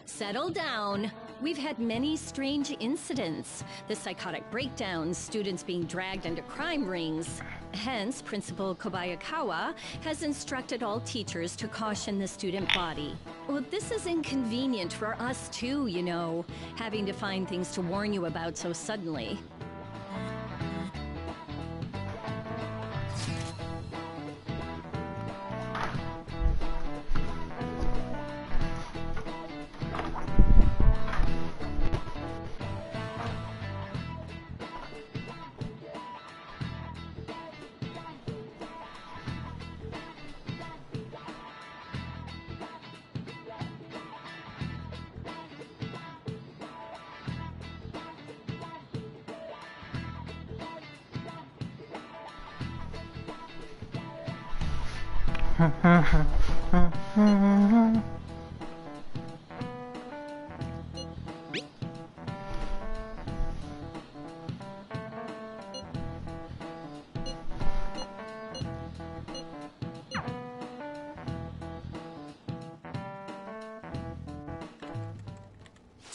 Settle down. We've had many strange incidents. The psychotic breakdowns, students being dragged into crime rings. Hence, Principal Kobayakawa has instructed all teachers to caution the student body. Well, this is inconvenient for us too, you know, having to find things to warn you about so suddenly.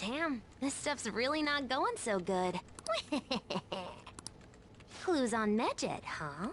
Damn, this stuff's really not going so good. Clues on Medjed, huh?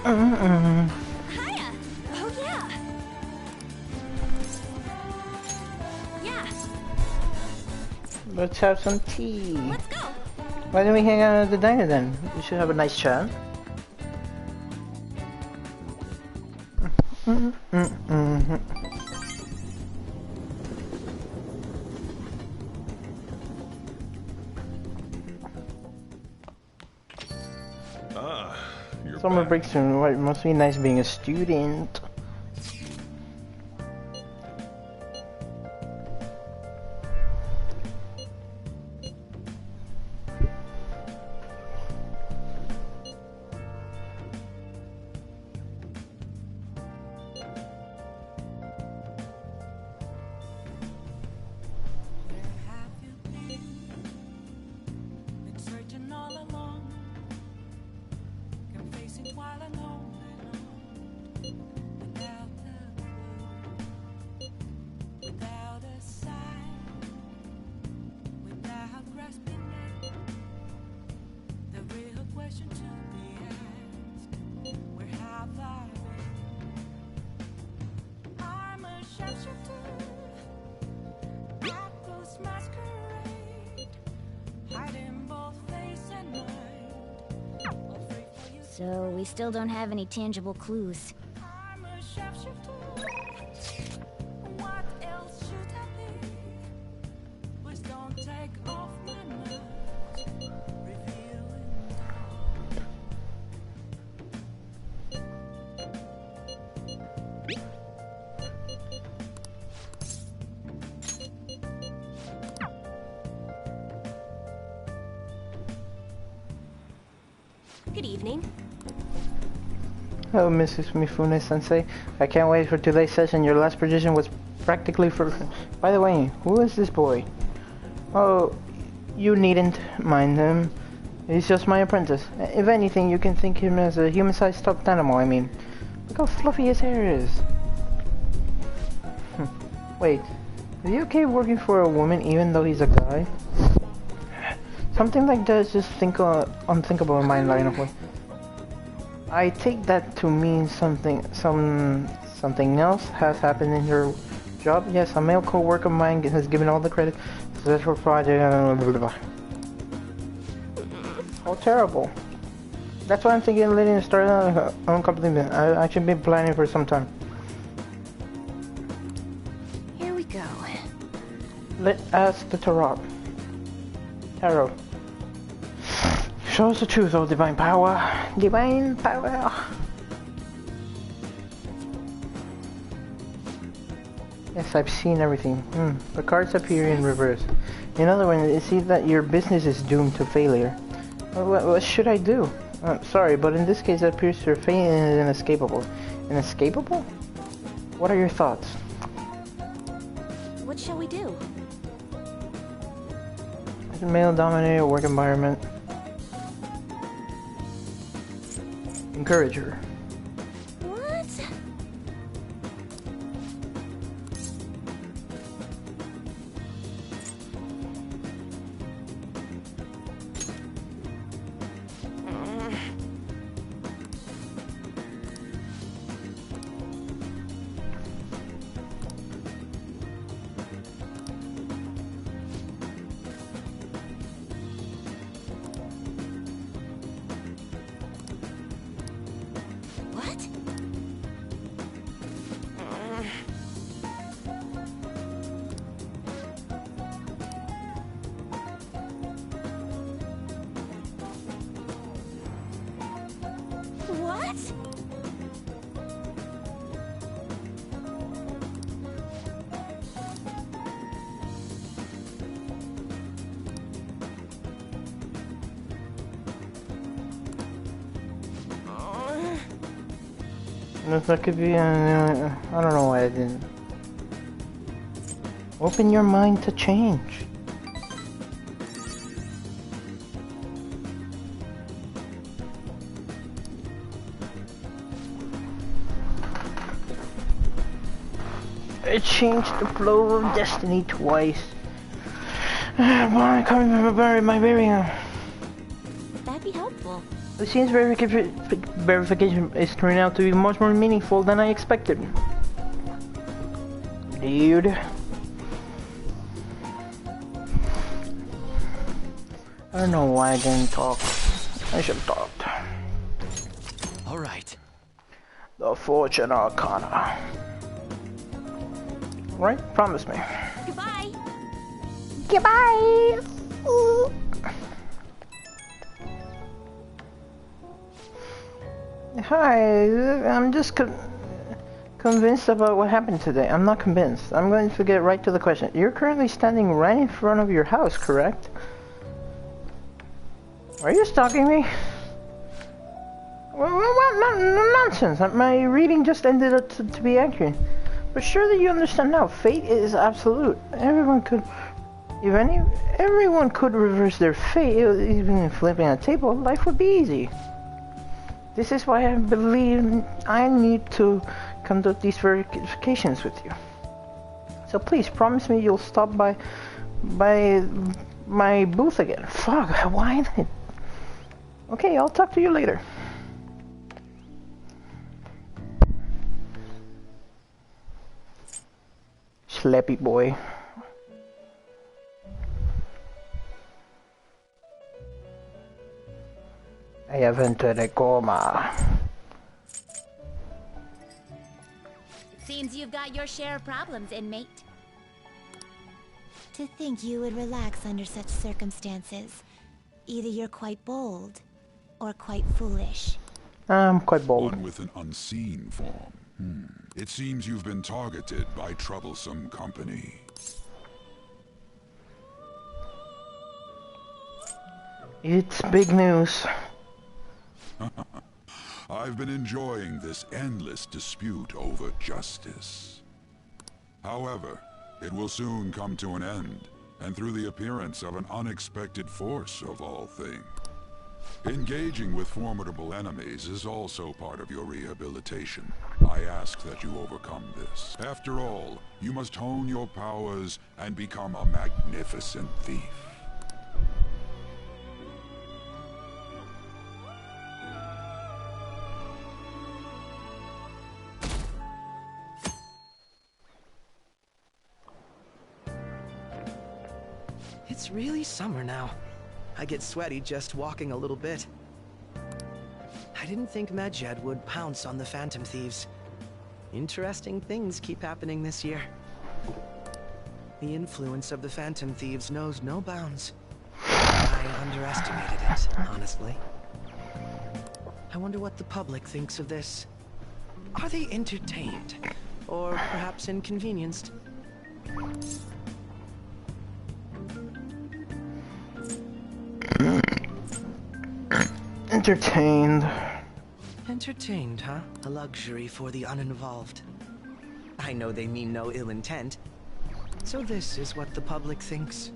Hiya! Oh, yeah! Yeah! Let's have some tea. Let's go! Why don't we hang out at the diner then? We should have a nice chat. Summer break soon. Right, must be nice being a student. So we still don't have any tangible clues. Good evening. Hello, Mrs. Mifune-sensei. I can't wait for today's session. Your last prediction was practically for... By the way, who is this boy? Oh, you needn't mind him. He's just my apprentice. If anything, you can think him as a human-sized stuffed animal, I mean. Look how fluffy his hair is. Wait, is he okay working for a woman even though he's a guy? Something like that is just unthinkable in my line of work. I take that to mean something else has happened in your job. Yes, a male co-worker of mine has given all the credit. Successful project. Oh, terrible. That's why I'm thinking of letting it start her own company. I should be planning for some time. Here we go. Let ask the Tarot. Show us the truth, oh divine power. Divine power. Yes, I've seen everything. The cards appear in reverse. In other words, it seems that your business is doomed to failure. What should I do? Sorry, but in this case it appears your fate is inescapable. Inescapable? What are your thoughts? What shall we do? It's a male-dominated work environment. Encourage her. What? What? That could be, I don't know why I didn't. Open your mind to change. It changed the flow of destiny twice. Why coming from my very That'd be helpful. It seems verification is turning out to be much more meaningful than I expected. Dude. I don't know why I didn't talk. I should have talked. Alright. The Fortune Arcana. Right? Promise me. Goodbye. Goodbye. Ooh. Hi, I'm just convinced about what happened today. I'm not convinced. I'm going to get right to the question. You're currently standing right in front of your house, correct? Are you stalking me? What nonsense. My reading just ended up to be accurate. But surely you understand now, fate is absolute. Everyone could reverse their fate, even flipping a table, life would be easy. This is why I believe I need to conduct these verifications with you. So please promise me you'll stop by my booth again. Fuck, why then? Okay, I'll talk to you later. Sleepy boy. I have entered a coma. Seems you've got your share of problems, inmate. To think you would relax under such circumstances. Either you're quite bold, or quite foolish. I'm quite bold. One with an unseen form. It seems you've been targeted by troublesome company. It's big news. I've been enjoying this endless dispute over justice. However, it will soon come to an end, and through the appearance of an unexpected force of all things. Engaging with formidable enemies is also part of your rehabilitation. I ask that you overcome this. After all, you must hone your powers and become a magnificent thief. It's really summer now. I get sweaty just walking a little bit. I didn't think Medjed would pounce on the Phantom Thieves. Interesting things keep happening this year. The influence of the Phantom Thieves knows no bounds. I underestimated it, honestly. I wonder what the public thinks of this. Are they entertained? Or perhaps inconvenienced? Entertained. Entertained, huh? A luxury for the uninvolved. I know they mean no ill intent. So this is what the public thinks.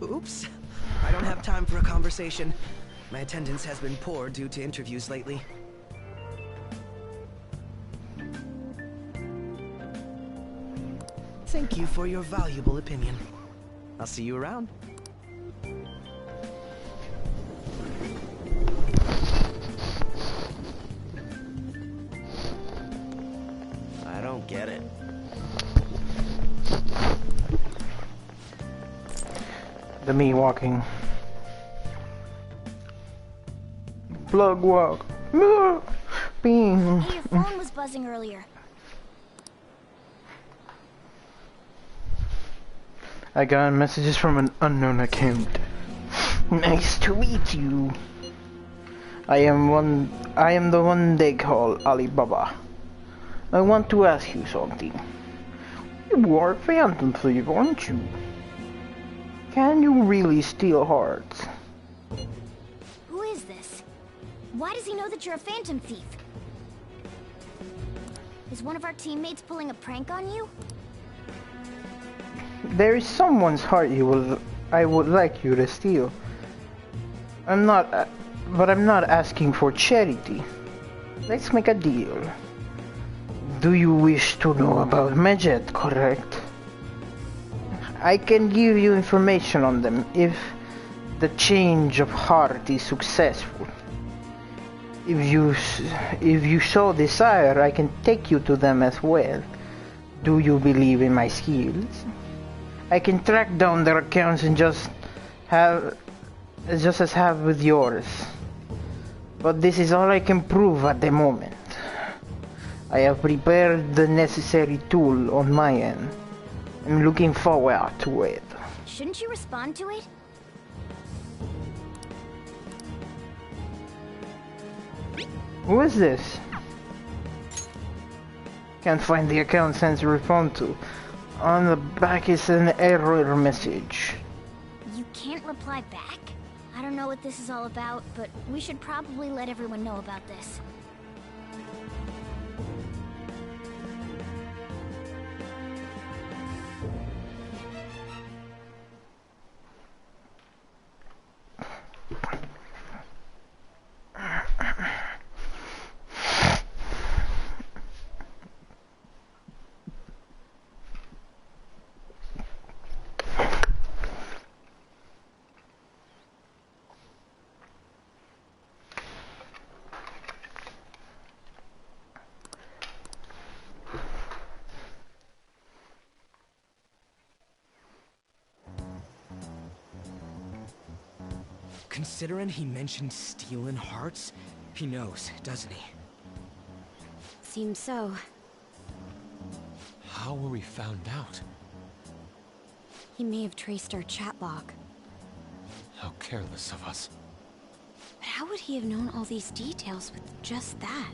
Oops. I don't have time for a conversation. My attendance has been poor due to interviews lately. Thank you for your valuable opinion. I'll see you around. I don't get it. The me walking. Plug walk. Bing. Hey, your phone was buzzing earlier. I got messages from an unknown account. Nice to meet you. I am the one they call Alibaba. I want to ask you something. You are a Phantom Thief, aren't you? Can you really steal hearts? Who is this? Why does he know that you're a Phantom Thief? Is one of our teammates pulling a prank on you? There is someone's heart I would like you to steal. But I'm not asking for charity. Let's make a deal. Do you wish to know about Medjed, correct? I can give you information on them if the change of heart is successful. If you so desire, I can take you to them as well. Do you believe in my skills? I can track down their accounts and just as have with yours. But this is all I can prove at the moment. I have prepared the necessary tool on my end. I'm looking forward to it. Shouldn't you respond to it? Who is this? Can't find the account since to respond to. On the back is an error message. You can't reply back? I don't know what this is all about, but we should probably let everyone know about this. Considering he mentioned stealing hearts, he knows, doesn't he? Seems so. How were we found out? He may have traced our chat log. How careless of us. But how would he have known all these details with just that?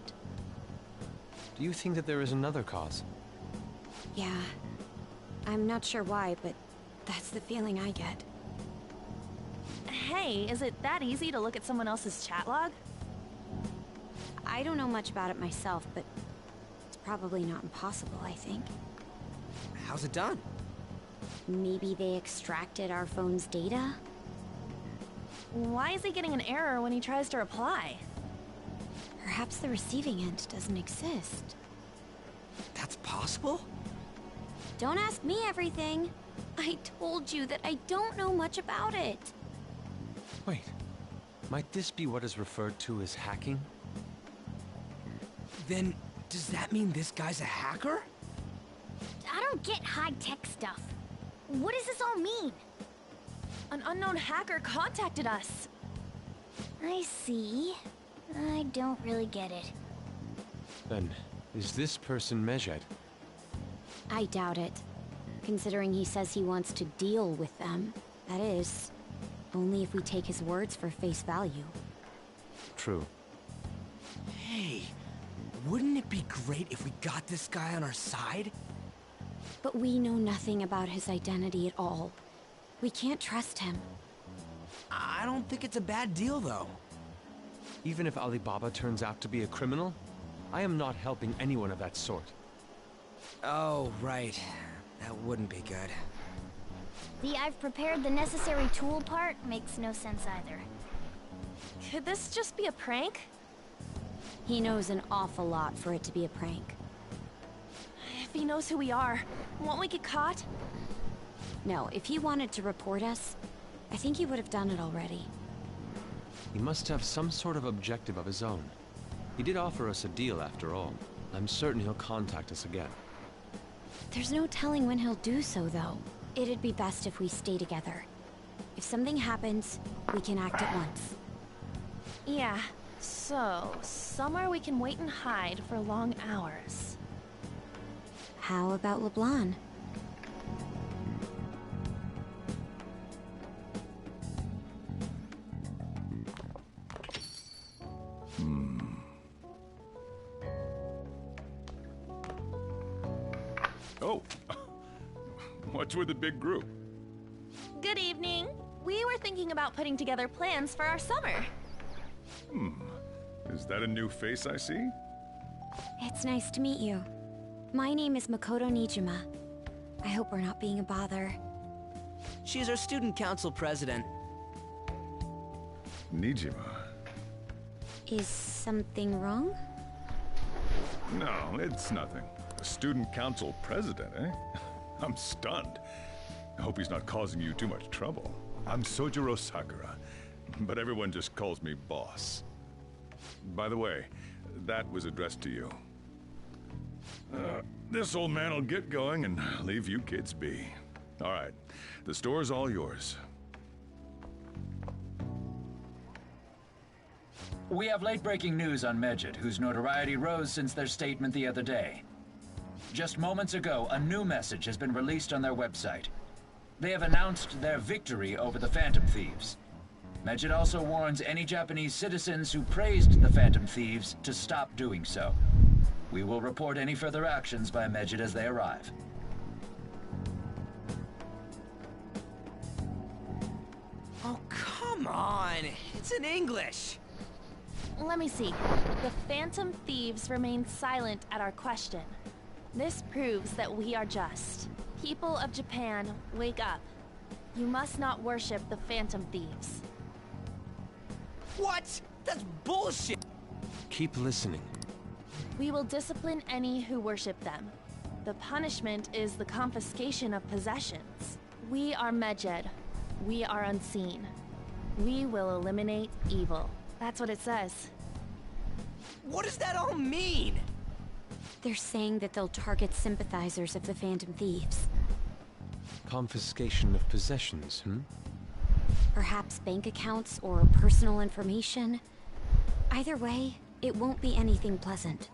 Do you think that there is another cause? Yeah. I'm not sure why, but that's the feeling I get. Hey, is it that easy to look at someone else's chat log? I don't know much about it myself, but it's probably not impossible, I think. How's it done? Maybe they extracted our phone's data? Why is he getting an error when he tries to reply? Perhaps the receiving end doesn't exist. That's possible? Don't ask me everything. I told you that I don't know much about it. Wait, might this be what is referred to as hacking? Then, does that mean this guy's a hacker? I don't get high-tech stuff. What does this all mean? An unknown hacker contacted us. I see. I don't really get it. Then, is this person Medjed? I doubt it. Considering he says he wants to deal with them. That is, only if we take his words for face value. True. Hey, wouldn't it be great if we got this guy on our side? But we know nothing about his identity at all. We can't trust him. I don't think it's a bad deal, though. Even if Alibaba turns out to be a criminal, I am not helping anyone of that sort. Oh, right. That wouldn't be good. The I've prepared the necessary tool part makes no sense either. Could this just be a prank? He knows an awful lot for it to be a prank. If he knows who we are, won't we get caught? No, if he wanted to report us, I think he would have done it already. He must have some sort of objective of his own. He did offer us a deal after all. I'm certain he'll contact us again. There's no telling when he'll do so, though. It'd be best if we stay together. If something happens, we can act at once. Yeah, so somewhere we can wait and hide for long hours. How about LeBlanc? Oh, what's with the big group? Good evening. We were thinking about putting together plans for our summer. Is that a new face I see? It's nice to meet you. My name is Makoto Nijima. I hope we're not being a bother. She's our student council president. Nijima? Is something wrong? No, it's nothing. A student council president, eh? I'm stunned. I hope he's not causing you too much trouble. I'm Sojiro Sakura, but everyone just calls me boss. By the way, that was addressed to you. This old man will get going and leave you kids be. All right, the store's all yours. We have late-breaking news on Medjed, whose notoriety rose since their statement the other day. Just moments ago, a new message has been released on their website. They have announced their victory over the Phantom Thieves. Medjed also warns any Japanese citizens who praised the Phantom Thieves to stop doing so. We will report any further actions by Medjed as they arrive. Oh, come on! It's in English! Let me see. The Phantom Thieves remained silent at our question. This proves that we are just. People of Japan, wake up. You must not worship the Phantom Thieves. What? That's bullshit! Keep listening. We will discipline any who worship them. The punishment is the confiscation of possessions. We are Medjed. We are unseen. We will eliminate evil. That's what it says. What does that all mean? They're saying that they'll target sympathizers of the Phantom Thieves. Confiscation of possessions, Perhaps bank accounts or personal information. Either way, it won't be anything pleasant.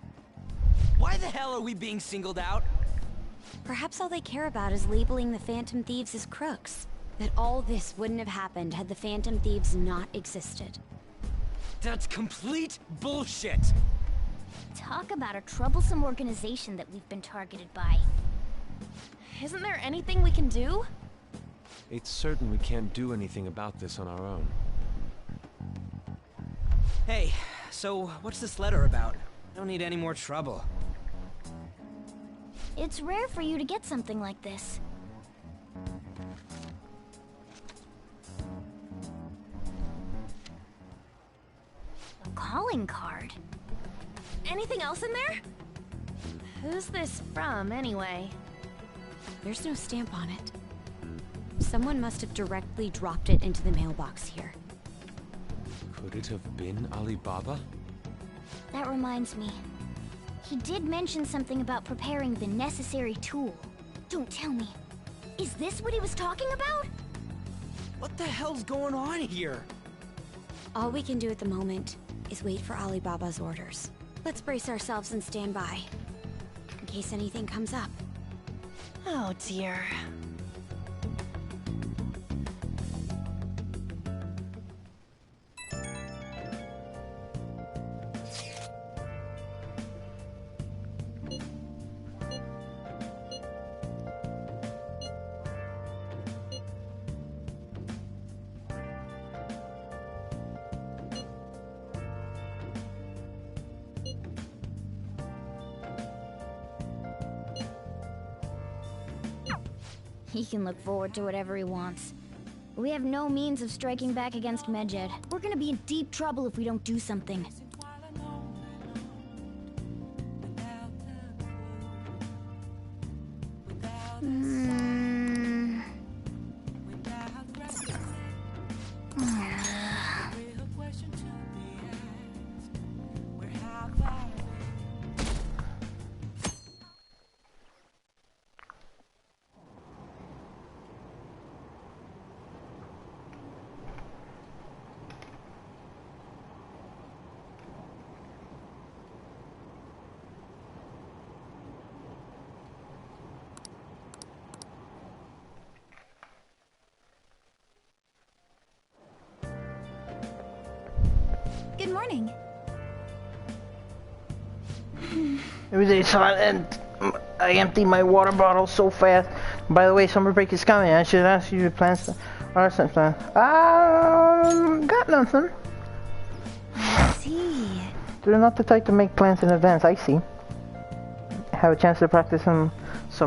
Why the hell are we being singled out? Perhaps all they care about is labeling the Phantom Thieves as crooks. That all this wouldn't have happened had the Phantom Thieves not existed. That's complete bullshit! Talk about a troublesome organization that we've been targeted by. Isn't there anything we can do? It's certain we can't do anything about this on our own. Hey, so what's this letter about? I don't need any more trouble. It's rare for you to get something like this. A calling card. Anything else in there? Who's this from, anyway? There's no stamp on it. Someone must have directly dropped it into the mailbox here. Could it have been Alibaba? That reminds me. He did mention something about preparing the necessary tool. Don't tell me. Is this what he was talking about? What the hell's going on here? All we can do at the moment is wait for Alibaba's orders. Let's brace ourselves and stand by, in case anything comes up. Oh dear. He can look forward to whatever he wants. We have no means of striking back against Medjed. We're gonna be in deep trouble if we don't do something. Good morning. Everything is silent. I empty my water bottle so fast. By the way, summer break is coming. I should ask you your plans. Or something. Got nothing. I see. They're not the type to make plans in advance. I see. Have a chance to practice some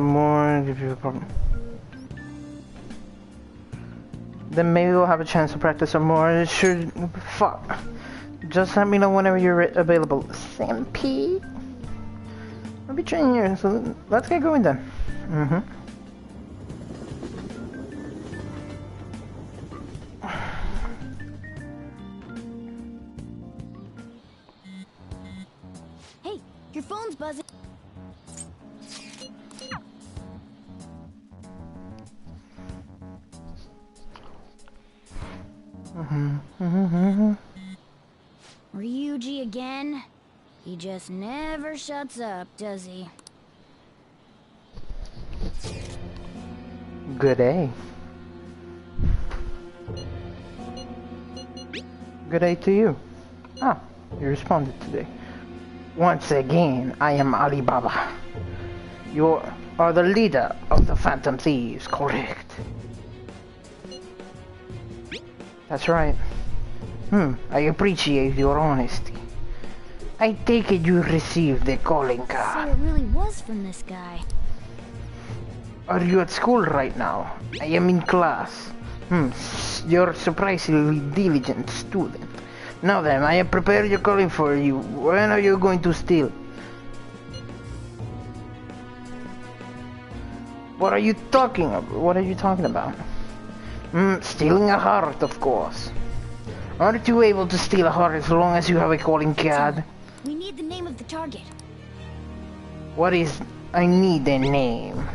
more. Give you a problem. Then maybe we'll have a chance to practice some more. Sure. Fuck. Just let me know whenever you're available. Sam P. I'll be training here, so let's get going then. Hey, your phone's buzzing. Ryuji again? He just never shuts up, does he? Good day. Good day to you. Ah, you responded today. Once again, I am Alibaba. You are the leader of the Phantom Thieves, correct? That's right. I appreciate your honesty. I take it you received the calling card. So it really was from this guy. Are you at school right now? I am in class. You're a surprisingly diligent student. Now then, I have prepared your calling for you. When are you going to steal? What are you talking about? What are you talking about? Stealing a heart, of course. Aren't you able to steal a heart as long as you have a calling card? We need the name of the target. What is... I need a name.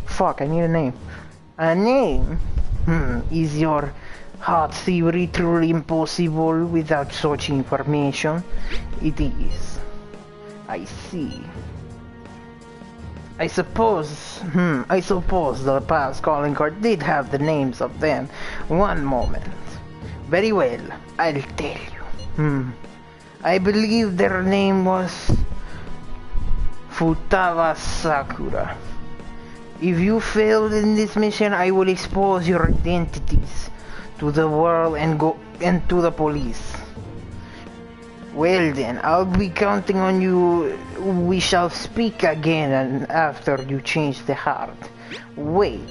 Fuck, I need a name. A name? Is your heart theory truly impossible without such information? It is. I see. I suppose the past calling card did have the names of them. One moment. Very well, I'll tell you. I believe their name was Futaba Sakura. If you failed in this mission, I will expose your identities to the world and to the police. Well then, I'll be counting on you. We shall speak again after you change the heart. Wait.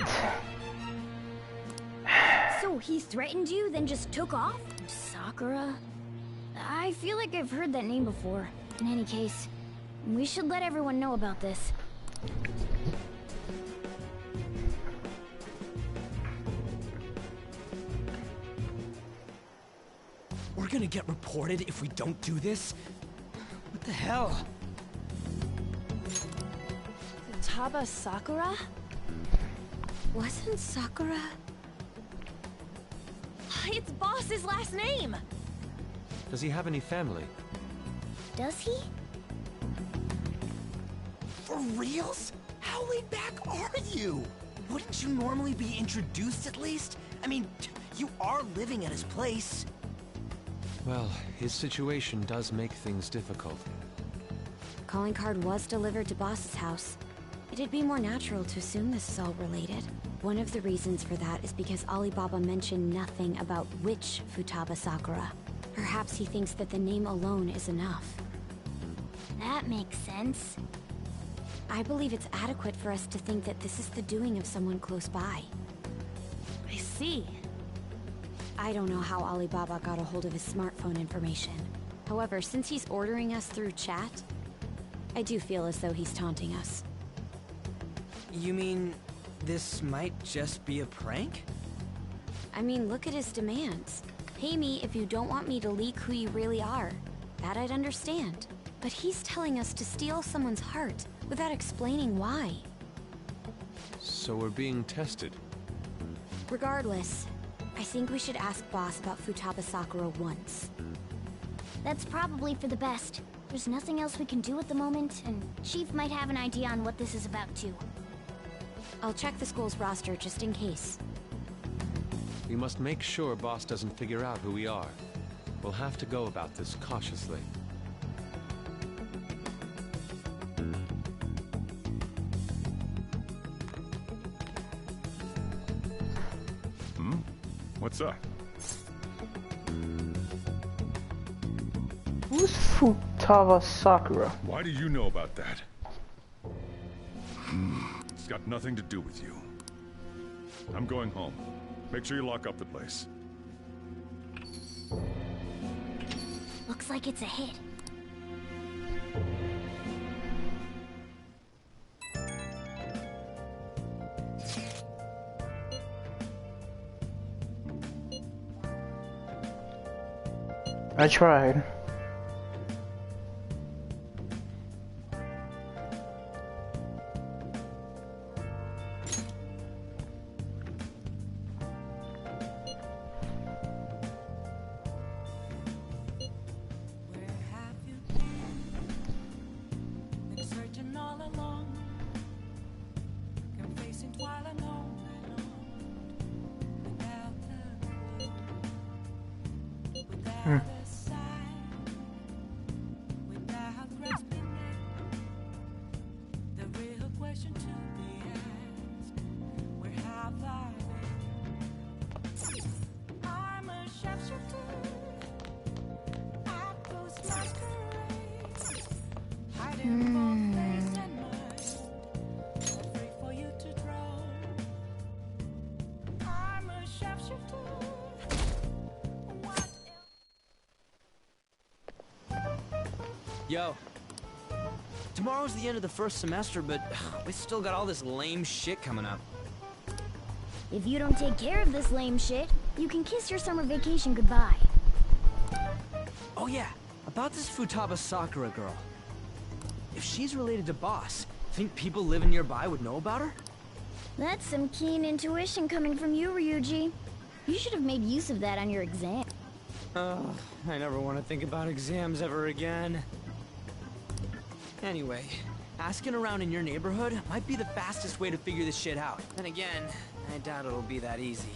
So he threatened you, then just took off? Sakura? I feel like I've heard that name before. In any case, we should let everyone know about this. We're gonna get reported if we don't do this? What the hell? Futaba Sakura? Wasn't Sakura? It's Boss's last name! Does he have any family? Does he? For reals? How laid back are you? Wouldn't you normally be introduced at least? I mean, you are living at his place. Well, his situation does make things difficult. Calling card was delivered to Boss's house. It'd be more natural to assume this is all related. One of the reasons for that is because Alibaba mentioned nothing about which Futaba Sakura. Perhaps he thinks that the name alone is enough. That makes sense. I believe it's adequate for us to think that this is the doing of someone close by. I see. I don't know how Alibaba got a hold of his smartphone information. However, since he's ordering us through chat, I do feel as though he's taunting us. You mean this might just be a prank? I mean, look at his demands. Pay me if you don't want me to leak who you really are. That I'd understand. But he's telling us to steal someone's heart without explaining why. So we're being tested. Regardless, I think we should ask Boss about Futaba Sakura once. That's probably for the best. There's nothing else we can do at the moment, and Chief might have an idea on what this is about too. I'll check the school's roster just in case. We must make sure Boss doesn't figure out who we are. We'll have to go about this cautiously. What's up? Who's Futaba Sakura? Why do you know about that? It's got nothing to do with you. I'm going home. Make sure you lock up the place. Looks like it's a hit. I tried. Yo. Tomorrow's the end of the first semester, but we still got all this lame shit coming up. If you don't take care of this lame shit, you can kiss your summer vacation goodbye. Oh yeah, about this Futaba Sakura girl. If she's related to Boss, think people living nearby would know about her? That's some keen intuition coming from you, Ryuji. You should have made use of that on your exam. Oh, I never want to think about exams ever again. Anyway, asking around in your neighborhood might be the fastest way to figure this shit out. Then again, I doubt it'll be that easy.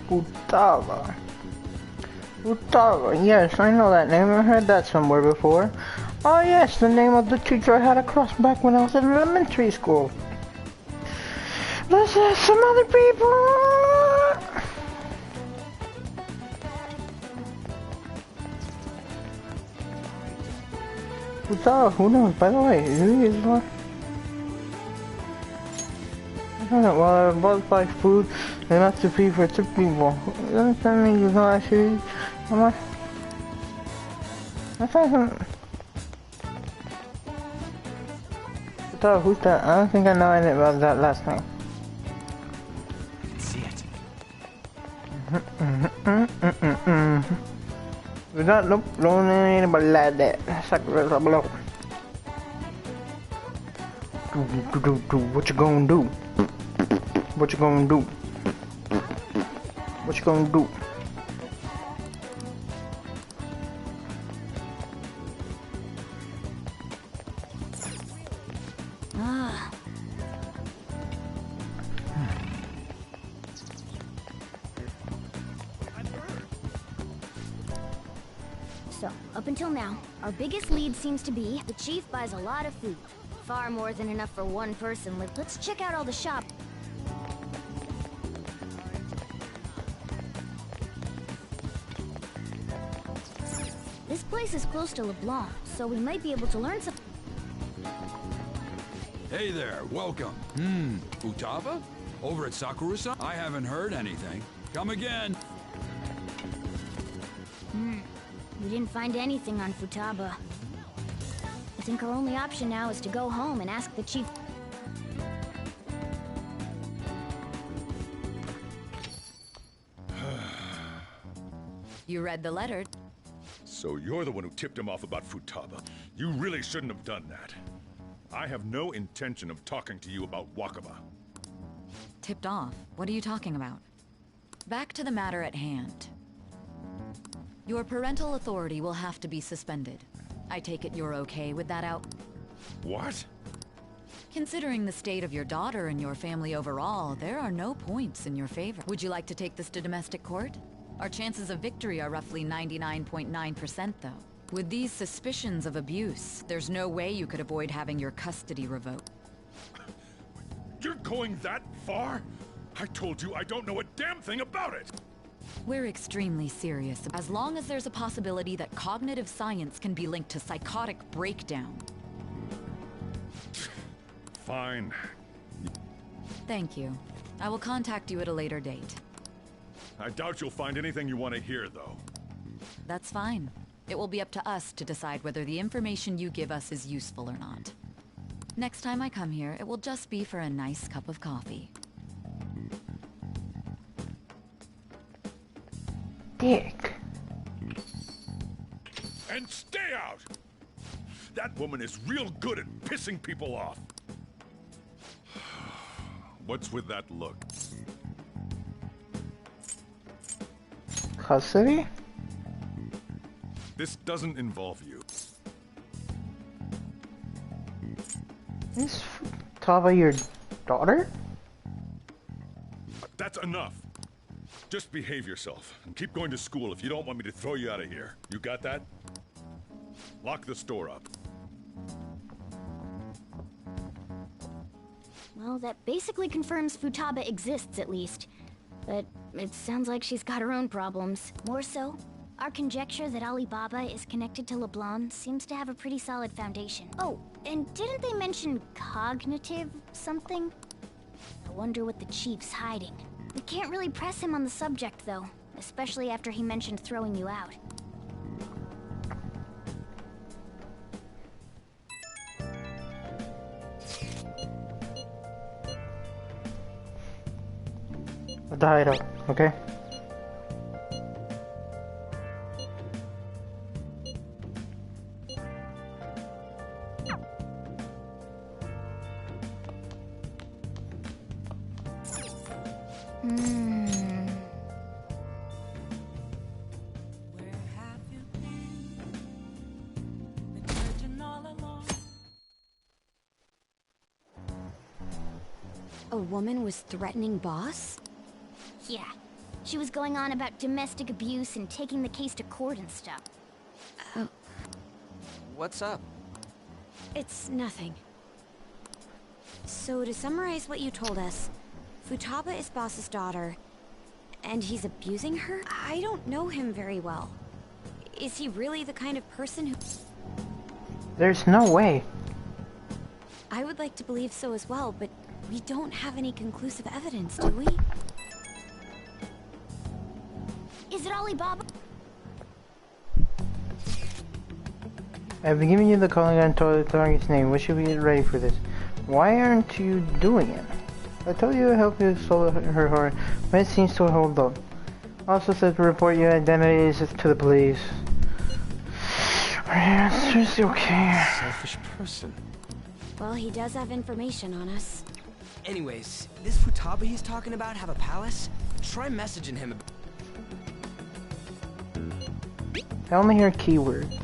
Futaba. Futaba, yes, I know that name. I've heard that somewhere before. Oh yes, the name of the teacher I had a crush back when I was in elementary school. Let's ask some other people. Who knows? By the way, who is what? I don't know. While I both buy food, they have to pay for tip people. Doesn't that mean you know actually? How much? I thought. Who's that? I don't think I know anything about that last time. See it. We don't look, don't know anybody like that. Sakura's a blow. What you gonna do? What you gonna do? What you gonna do? So, up until now, our biggest lead seems to be the chief buys a lot of food. Far more than enough for one person. Let's check out all the shop. This place is close to LeBlanc, so we might be able to learn something. Hey there, welcome. Futaba? Over at Sakura-san? I haven't heard anything. Come again. We didn't find anything on Futaba. I think our only option now is to go home and ask the chief. You read the letter. So you're the one who tipped him off about Futaba. You really shouldn't have done that. I have no intention of talking to you about Wakaba. Tipped off? What are you talking about? Back to the matter at hand. Your parental authority will have to be suspended. I take it you're okay with that out? What? Considering the state of your daughter and your family overall, there are no points in your favor. Would you like to take this to domestic court? Our chances of victory are roughly 99.9%, though. With these suspicions of abuse, there's no way you could avoid having your custody revoked. You're going that far? I told you I don't know a damn thing about it! We're extremely serious, as long as there's a possibility that cognitive science can be linked to psychotic breakdown. Fine. Thank you. I will contact you at a later date. I doubt you'll find anything you want to hear, though. That's fine. It will be up to us to decide whether the information you give us is useful or not. Next time I come here, it will just be for a nice cup of coffee. Dick. And stay out! That woman is real good at pissing people off. What's with that look? Custody? This doesn't involve you. Is Futaba your daughter? That's enough. Just behave yourself and keep going to school if you don't want me to throw you out of here. You got that? Lock the store up. Well, that basically confirms Futaba exists, at least. But it sounds like she's got her own problems. More so, our conjecture that Alibaba is connected to LeBlanc seems to have a pretty solid foundation. Oh, and didn't they mention cognitive something? I wonder what the chief's hiding. We can't really press him on the subject, though, especially after he mentioned throwing you out. The hideout, okay? A woman was threatening Boss? Yeah. She was going on about domestic abuse and taking the case to court and stuff. Oh. What's up? It's nothing. So to summarize what you told us, Futaba is Boss's daughter, and he's abusing her? I don't know him very well. Is he really the kind of person who... There's no way. I would like to believe so as well, but we don't have any conclusive evidence, do we? Is it Alibaba? I've been giving you the calling on target's name. We should be ready for this. Why aren't you doing it? I told you to help you solve her heart, but it seems to hold up. Also said to report your identities to the police. Seriously, okay. Selfish person. Well, he does have information on us. Anyways, this Futaba he's talking about have a palace? Try messaging him. Tell me her keywords.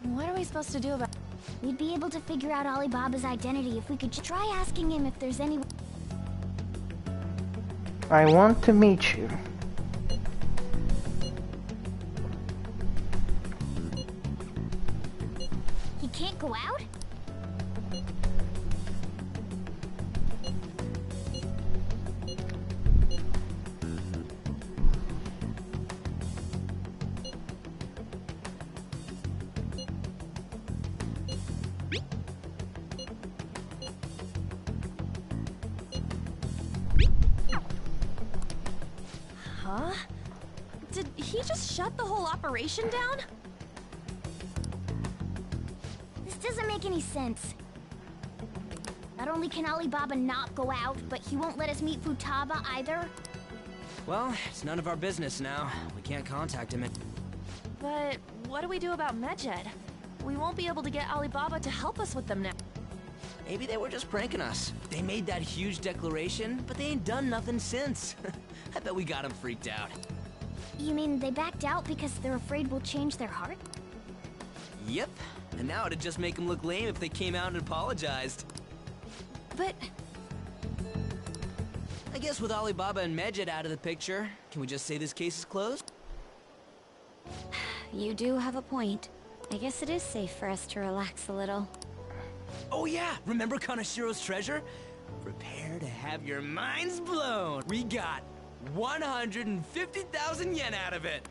What are we supposed to do about... We'd be able to figure out Alibaba's identity if we could try asking him if there's any... I want to meet you. He can't go out? Huh? Did he just shut the whole operation down? This doesn't make any sense. Not only can Alibaba not go out, but he won't let us meet Futaba either. Well, it's none of our business now. We can't contact him. But what do we do about Medjed? We won't be able to get Alibaba to help us with them now. Maybe they were just pranking us. They made that huge declaration, but they ain't done nothing since. I bet we got them freaked out. You mean they backed out because they're afraid we'll change their heart? Yep. And now it'd just make them look lame if they came out and apologized. But... I guess with Alibaba and Medjed out of the picture, can we just say this case is closed? You do have a point. I guess it is safe for us to relax a little. Oh yeah, remember Kanashiro's treasure? Prepare to have your minds blown. We got 150,000 yen out of it.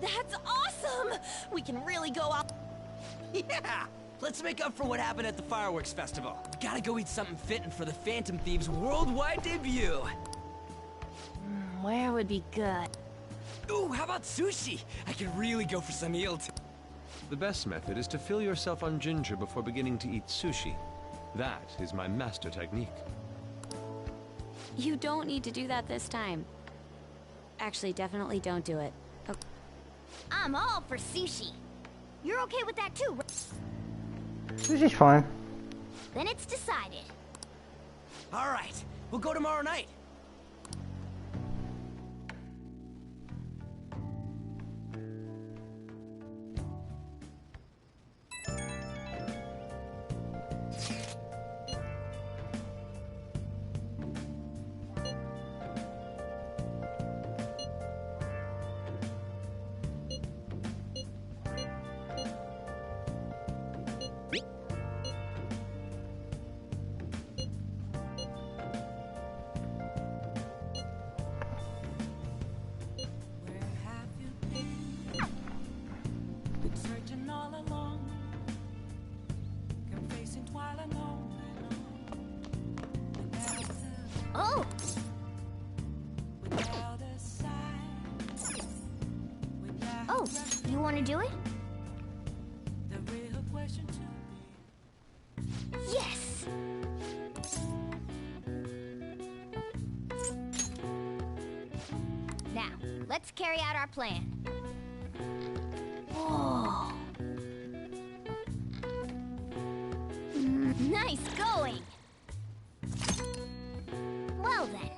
That's awesome! We can really go out... Yeah! Let's make up for what happened at the fireworks festival. We gotta go eat something fitting for the Phantom Thieves' worldwide debut. Where would be good? Ooh, how about sushi? I could really go for some eel. The best method is to fill yourself on ginger before beginning to eat sushi. That is my master technique. You don't need to do that this time. Actually, definitely don't do it. Okay. I'm all for sushi. You're okay with that too, right? Sushi's fine. Then it's decided. All right, we'll go tomorrow night. Oh! Oh, you want to do it? Yes! Now, let's carry out our plan. Whoa! Nice going! Well then.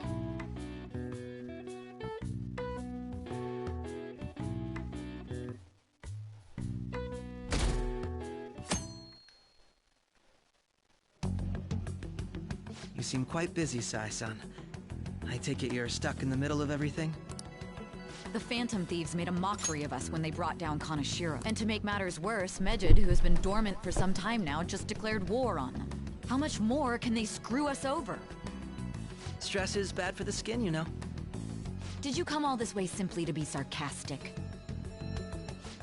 You seem quite busy, Sai-san. I take it you're stuck in the middle of everything? The Phantom Thieves made a mockery of us when they brought down Kanashiro. And to make matters worse, Medjed, who has been dormant for some time now, just declared war on them. How much more can they screw us over? Stress is bad for the skin, you know. Did you come all this way simply to be sarcastic?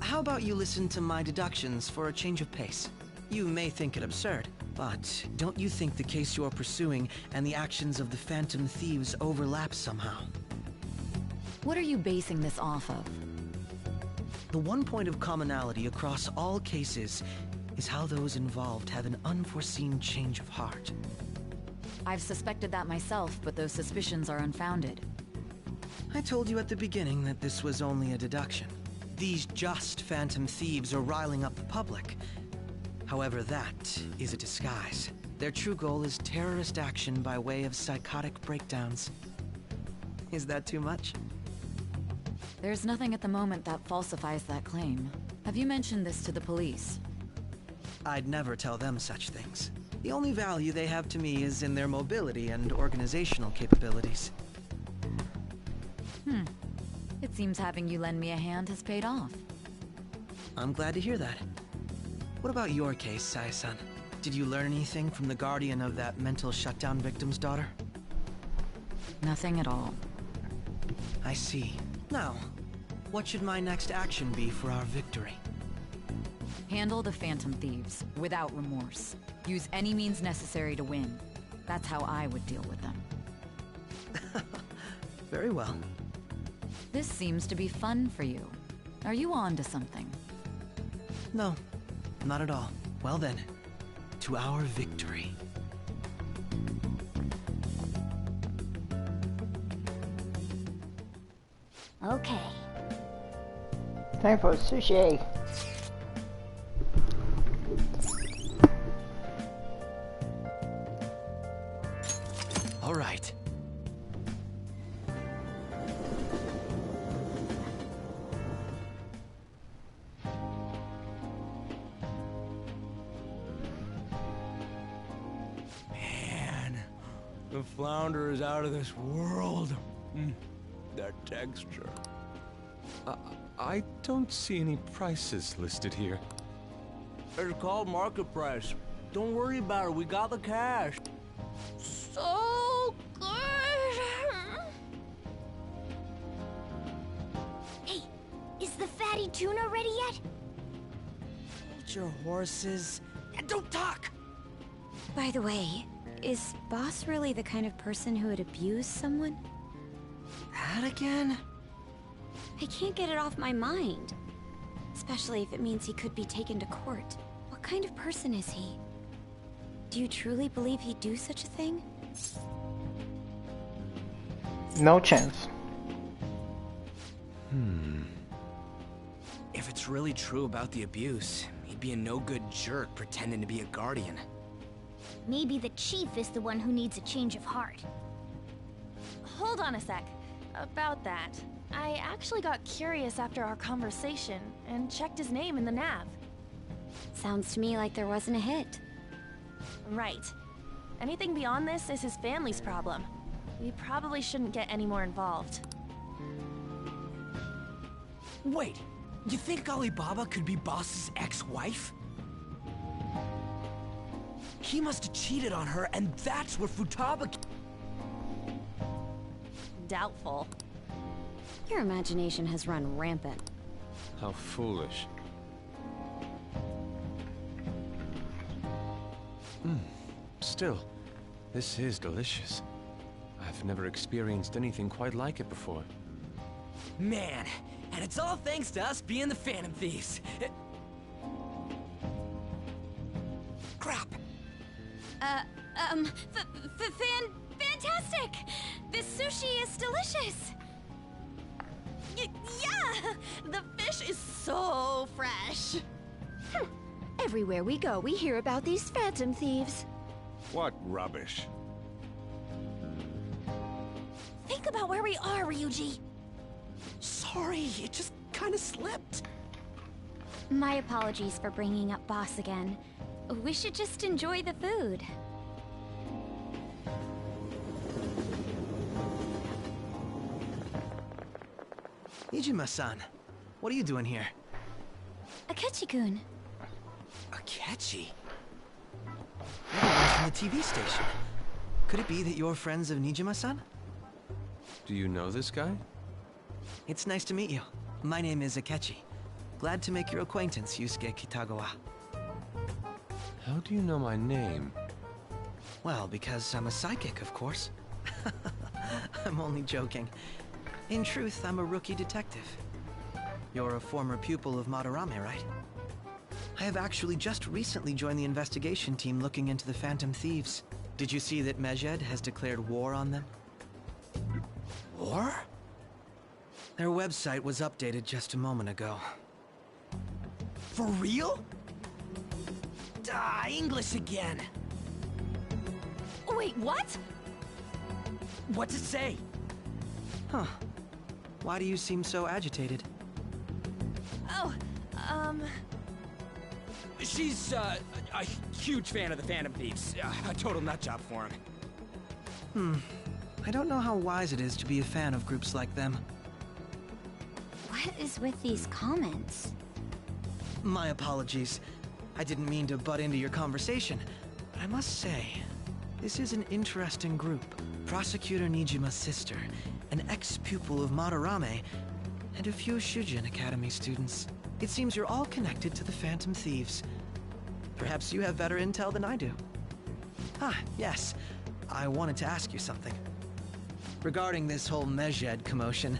how about you listen to my deductions for a change of pace? You may think it absurd, but don't you think the case you're pursuing and the actions of the Phantom Thieves overlap somehow? What are you basing this off of? The one point of commonality across all cases is how those involved have an unforeseen change of heart. I've suspected that myself, but those suspicions are unfounded. I told you at the beginning that this was only a deduction. These just Phantom Thieves are riling up the public. However, that is a disguise. Their true goal is terrorist action by way of psychotic breakdowns. Is that too much? There's nothing at the moment that falsifies that claim. Have you mentioned this to the police? I'd never tell them such things. The only value they have to me is in their mobility and organizational capabilities. It seems having you lend me a hand has paid off. I'm glad to hear that. What about your case, Saya-san? Did you learn anything from the guardian of that mental shutdown victim's daughter? Nothing at all. I see. Now, what should my next action be for our victory? Handle the Phantom Thieves, without remorse. Use any means necessary to win. That's how I would deal with them. Very well. This seems to be fun for you. Are you on to something? No, not at all. Well then, to our victory. Okay. Time for sushi. All right. Man, the flounder is out of this world. That texture. I don't see any prices listed here. It's called market price. Don't worry about it. We got the cash. So good. Hey, is the fatty tuna ready yet? Hold your horses and don't talk. By the way, is Boss really the kind of person who would abuse someone? That again? I can't get it off my mind. Especially if it means he could be taken to court. What kind of person is he? Do you truly believe he'd do such a thing? No chance. If it's really true about the abuse, he'd be a no-good jerk pretending to be a guardian. Maybe the chief is the one who needs a change of heart. Hold on a sec. About that, I actually got curious after our conversation and checked his name in the nav. Sounds to me like there wasn't a hit. Right. Anything beyond this is his family's problem. We probably shouldn't get any more involved. Wait, you think Alibaba could be Boss's ex-wife? He must have cheated on her, and that's where Futaba... Doubtful. Your imagination has run rampant. How foolish. Still, this is delicious. I've never experienced anything quite like it before. Man, and it's all thanks to us being the Phantom Thieves. Crap. Fantastic! This sushi is delicious! Yeah! The fish is so fresh! Everywhere we go, we hear about these Phantom Thieves. What rubbish. Think about where we are, Ryuji! Sorry, it just kinda slipped. My apologies for bringing up Boss again. We should just enjoy the food. Nijima-san, what are you doing here? Akechi-kun. Akechi? You're the one from the TV station. Could it be that you're friends of Nijima-san? Do you know this guy? It's nice to meet you. My name is Akechi. Glad to make your acquaintance, Yusuke Kitagawa. How do you know my name? Well, because I'm a psychic, of course. I'm only joking. In truth, I'm a rookie detective. You're a former pupil of Madarame, right? I have actually just recently joined the investigation team looking into the Phantom Thieves. Did you see that Medjed has declared war on them? War? Their website was updated just a moment ago. For real? English again. Wait, what? What's it say? Huh. Why do you seem so agitated? Oh, She's, a huge fan of the Phantom Thieves. A total nutjob for him. I don't know how wise it is to be a fan of groups like them. What is with these comments? My apologies. I didn't mean to butt into your conversation, but I must say, this is an interesting group. Prosecutor Nijima's sister, an ex-pupil of Madarame, and a few Shujin Academy students. It seems you're all connected to the Phantom Thieves. Perhaps you have better intel than I do. Ah, yes. I wanted to ask you something. Regarding this whole Medjed commotion,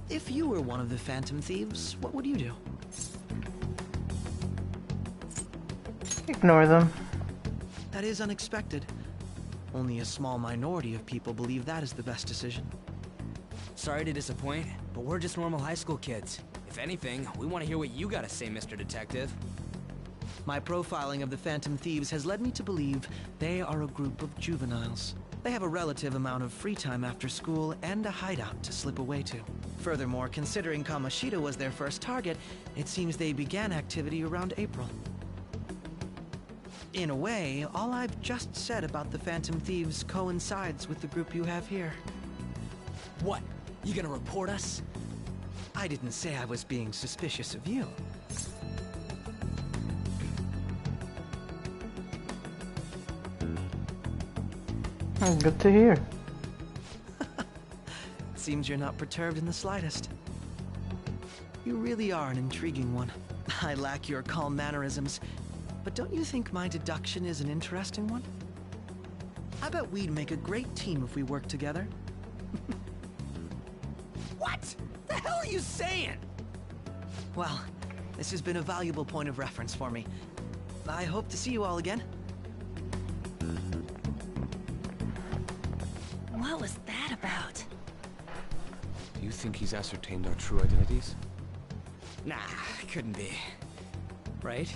if you were one of the Phantom Thieves, what would you do? Ignore them. That is unexpected. Only a small minority of people believe that is the best decision. Sorry to disappoint, but we're just normal high school kids. If anything, we want to hear what you gotta say, Mr. Detective. My profiling of the Phantom Thieves has led me to believe they are a group of juveniles. They have a relative amount of free time after school and a hideout to slip away to. Furthermore, considering Kamoshida was their first target, it seems they began activity around April. In a way, all I've just said about the Phantom Thieves coincides with the group you have here. What? You gonna report us? I didn't say I was being suspicious of you. Good to hear. Seems you're not perturbed in the slightest. You really are an intriguing one. I lack your calm mannerisms, but don't you think my deduction is an interesting one? I bet we'd make a great team if we worked together. What? The hell are you saying? Well, this has been a valuable point of reference for me. I hope to see you all again. what was that about? Do you think he's ascertained our true identities? Nah, couldn't be. Right?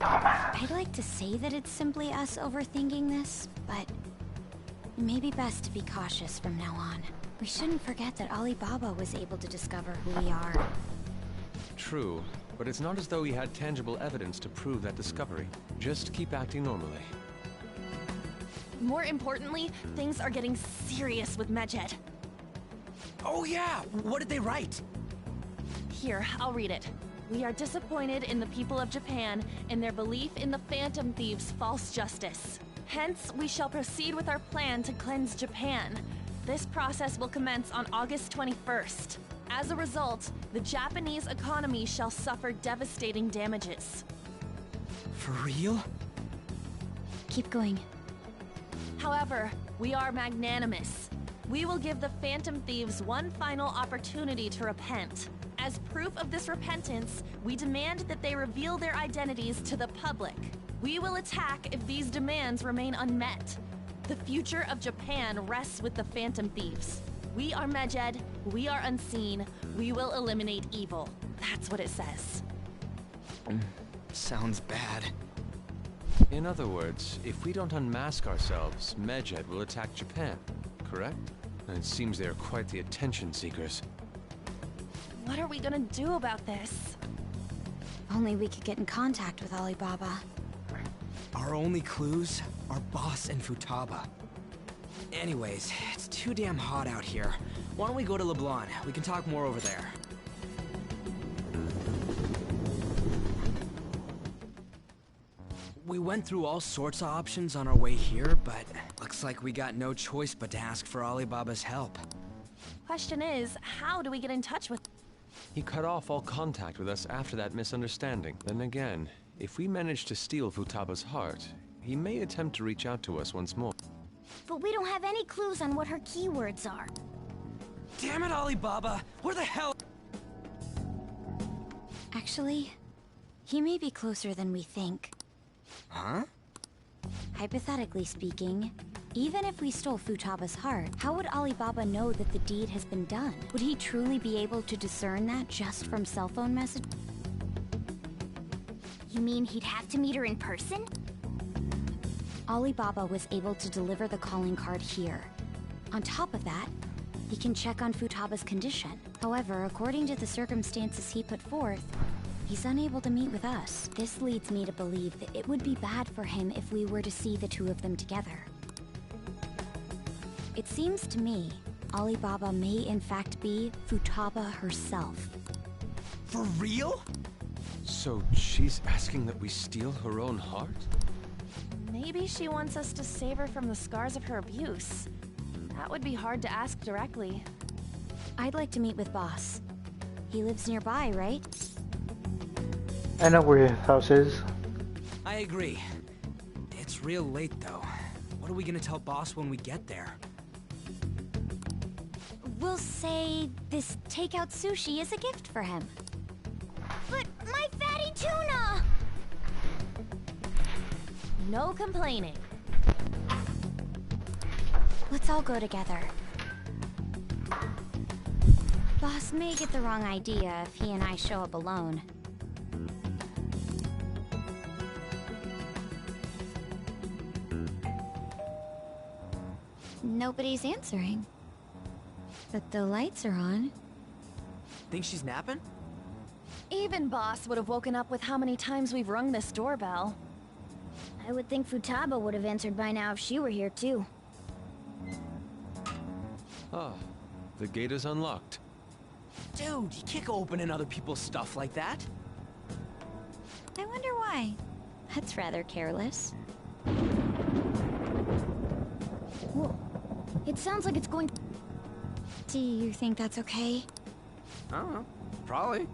I'd like to say that it's simply us overthinking this, but it may be best to be cautious from now on. We shouldn't forget that Alibaba was able to discover who we are. True, but it's not as though he had tangible evidence to prove that discovery. Just keep acting normally. More importantly, things are getting serious with Medjed. Oh yeah, what did they write? Here, I'll read it. We are disappointed in the people of Japan in their belief in the Phantom Thieves' false justice. Hence, we shall proceed with our plan to cleanse Japan. This process will commence on August 21st. As a result, the Japanese economy shall suffer devastating damages. For real? Keep going. However, we are magnanimous. We will give the Phantom Thieves one final opportunity to repent. As proof of this repentance, we demand that they reveal their identities to the public. We will attack if these demands remain unmet. The future of Japan rests with the Phantom Thieves. We are Medjed, we are unseen, we will eliminate evil. That's what it says. Sounds bad. In other words, if we don't unmask ourselves, Medjed will attack Japan, correct? And it seems they are quite the attention seekers. What are we gonna do about this? If only we could get in contact with Alibaba. Our only clues are Boss and Futaba. Anyways, it's too damn hot out here. Why don't we go to LeBlanc? We can talk more over there. We went through all sorts of options on our way here, but looks like we got no choice but to ask for Alibaba's help. Question is, how do we get in touch with... He cut off all contact with us after that misunderstanding. Then again, if we manage to steal Futaba's heart, he may attempt to reach out to us once more. But we don't have any clues on what her keywords are. Damn it, Alibaba! Where the hell? Actually, he may be closer than we think. Huh? Hypothetically speaking, even if we stole Futaba's heart, how would Alibaba know that the deed has been done? Would he truly be able to discern that just from cell phone message? You mean he'd have to meet her in person? Alibaba was able to deliver the calling card here. On top of that, he can check on Futaba's condition. However, according to the circumstances he put forth, he's unable to meet with us. This leads me to believe that it would be bad for him if we were to see the two of them together. It seems to me, Alibaba may in fact be Futaba herself. For real? So she's asking that we steal her own heart? Maybe she wants us to save her from the scars of her abuse. That would be hard to ask directly. I'd like to meet with Boss. He lives nearby, right? I know where his house is. I agree. It's real late, though. What are we gonna tell Boss when we get there? We'll say this takeout sushi is a gift for him. But my fatty tuna! No complaining. Let's all go together. Boss may get the wrong idea if he and I show up alone. Nobody's answering. But the lights are on. Think she's napping? Even Boss would have woken up with how many times we've rung this doorbell. I would think Futaba would have answered by now if she were here too. Ah, the gate is unlocked. Dude, you can't go opening other people's stuff like that. I wonder why. That's rather careless. Whoa. It sounds like it's going... Do you think that's okay? I don't know. Probably.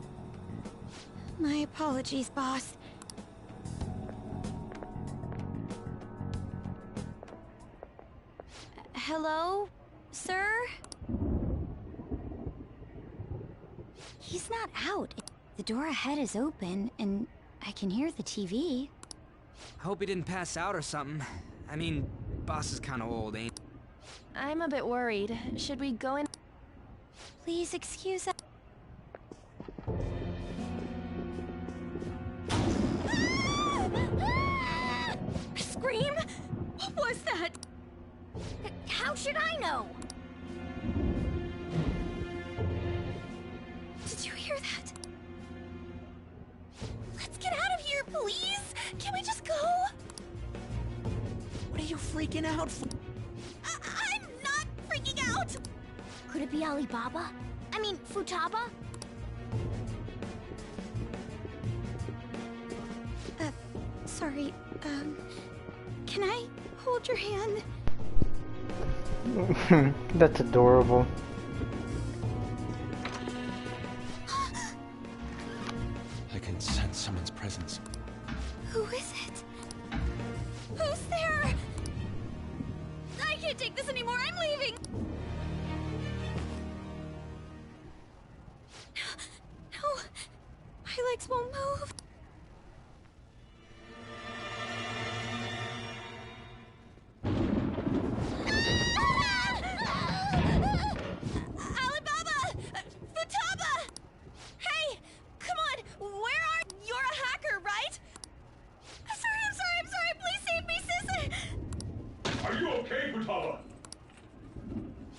My apologies, boss. Hello, sir? He's not out. The door ahead is open, and I can hear the TV. Hope he didn't pass out or something. I mean, Boss is kind of old, ain't? I'm a bit worried. Should we go in? Please excuse us. Scream? What was that? How should I know? Did you hear that? Let's get out of here, please! Can we just go? What are you freaking out for? I'm not freaking out! Could it be Alibaba? I mean, Futaba? Sorry, can I hold your hand? That's adorable. I can sense someone's presence. Who is it? Who's there? I can't take this anymore, I'm leaving! No, my legs won't move.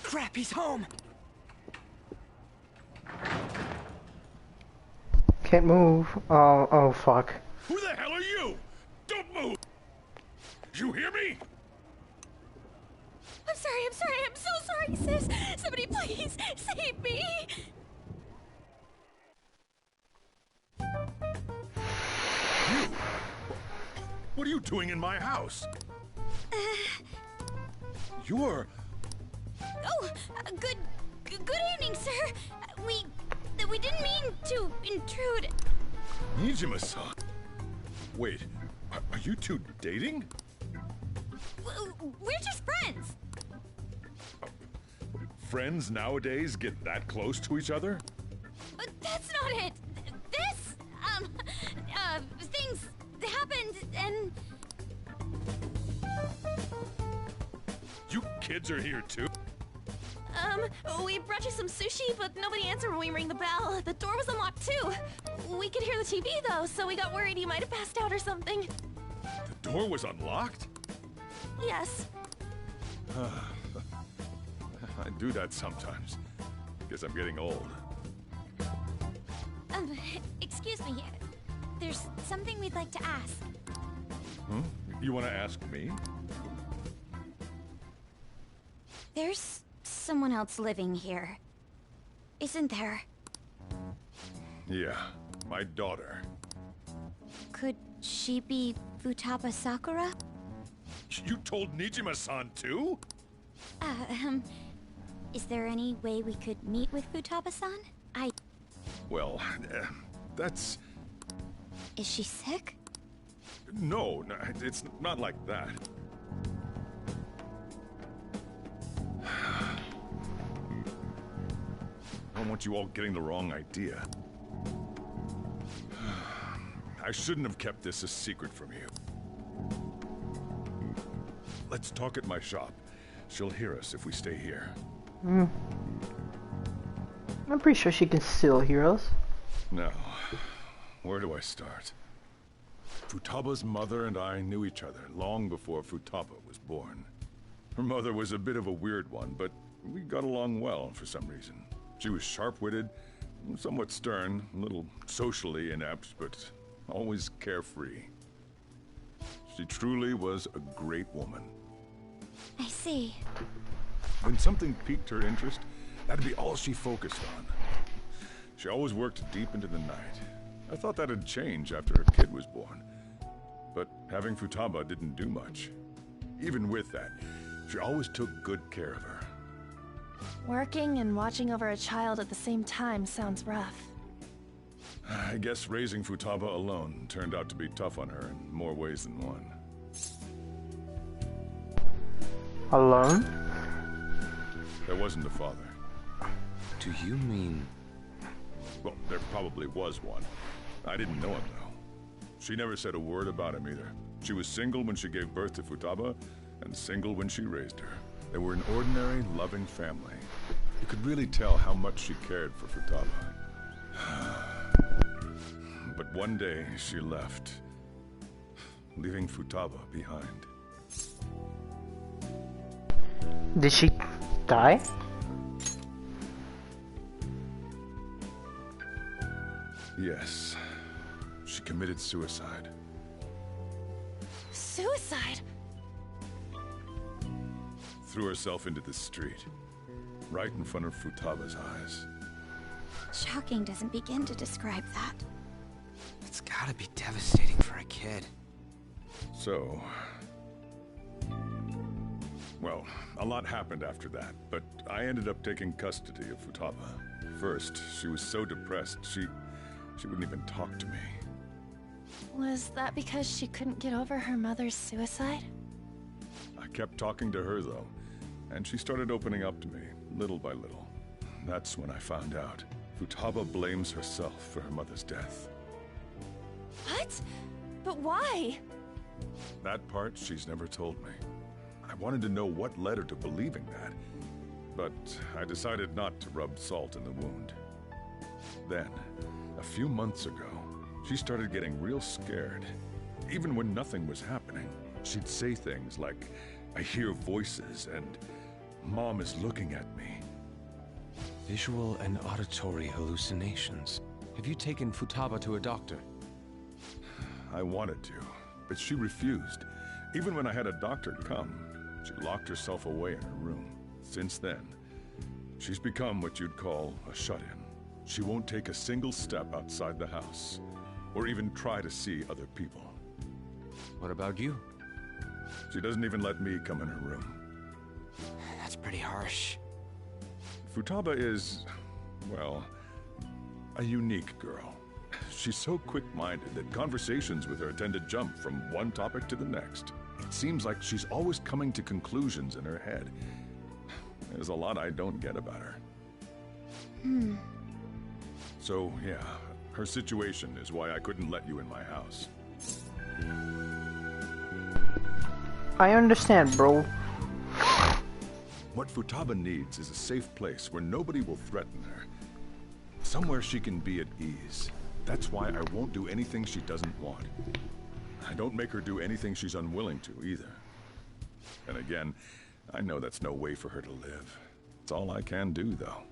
Crap, he's home! Can't move. Oh fuck. Who the hell are you? Don't move! You hear me? I'm so sorry, sis. Somebody please save me. You? What are you doing in my house? You're... Oh, good evening, sir. We didn't mean to intrude. Nijima-san. Wait, are you two dating? We're just friends. Friends nowadays get that close to each other? That's not it. This, things happened and... You kids are here too? We brought you some sushi, but nobody answered when we rang the bell. The door was unlocked too. We could hear the TV though, so we got worried you might have passed out or something. The door was unlocked? Yes. I do that sometimes. Guess I'm getting old. Excuse me. There's something we'd like to ask. Hmm? You want to ask me? There's someone else living here, isn't there? Yeah, my daughter. Could she be Futaba Sakura? You told Nijima-san too? Is there any way we could meet with Futaba-san? Well, that's... Is she sick? No, it's not like that. I don't want you all getting the wrong idea. I shouldn't have kept this a secret from you. Let's talk at my shop. She'll hear us if we stay here. I'm pretty sure she can still hear us. Now, where do I start? Futaba's mother and I knew each other long before Futaba was born. Her mother was a bit of a weird one, but we got along well for some reason. She was sharp-witted, somewhat stern, a little socially inept, but always carefree. She truly was a great woman. I see. When something piqued her interest, that'd be all she focused on. She always worked deep into the night. I thought that'd change after her kid was born. But having Futaba didn't do much. Even with that, she always took good care of her. Working and watching over a child at the same time sounds rough. I guess raising Futaba alone turned out to be tough on her in more ways than one. Alone? There wasn't a father. Do you mean... Well, there probably was one. I didn't know him, though. She never said a word about him either. She was single when she gave birth to Futaba, and single when she raised her. They were an ordinary, loving family. You could really tell how much she cared for Futaba. But one day, she left, leaving Futaba behind. Did she die? Yes. She committed suicide. Suicide? Threw herself into the street, right in front of Futaba's eyes. Shocking doesn't begin to describe that. It's gotta be devastating for a kid. So... Well, a lot happened after that, but I ended up taking custody of Futaba. First, she was so depressed, she wouldn't even talk to me. Was that because she couldn't get over her mother's suicide? I kept talking to her, though, and she started opening up to me, little by little. That's when I found out. Futaba blames herself for her mother's death. What? But why? That part she's never told me. I wanted to know what led her to believing that, but I decided not to rub salt in the wound. Then, a few months ago, she started getting real scared. Even when nothing was happening, she'd say things like, "I hear voices," and "Mom is looking at me." Visual and auditory hallucinations. Have you taken Futaba to a doctor? I wanted to, but she refused. Even when I had a doctor come, she locked herself away in her room. Since then, she's become what you'd call a shut-in. She won't take a single step outside the house, or even try to see other people. What about you? She doesn't even let me come in her room. That's pretty harsh. Futaba is, well, a unique girl. She's so quick-minded that conversations with her tend to jump from one topic to the next. It seems like she's always coming to conclusions in her head. There's a lot I don't get about her. So, yeah, her situation is why I couldn't let you in my house. I understand, bro. What Futaba needs is a safe place where nobody will threaten her. Somewhere she can be at ease. That's why I won't do anything she doesn't want. I don't make her do anything she's unwilling to, either. And again, I know that's no way for her to live. It's all I can do, though.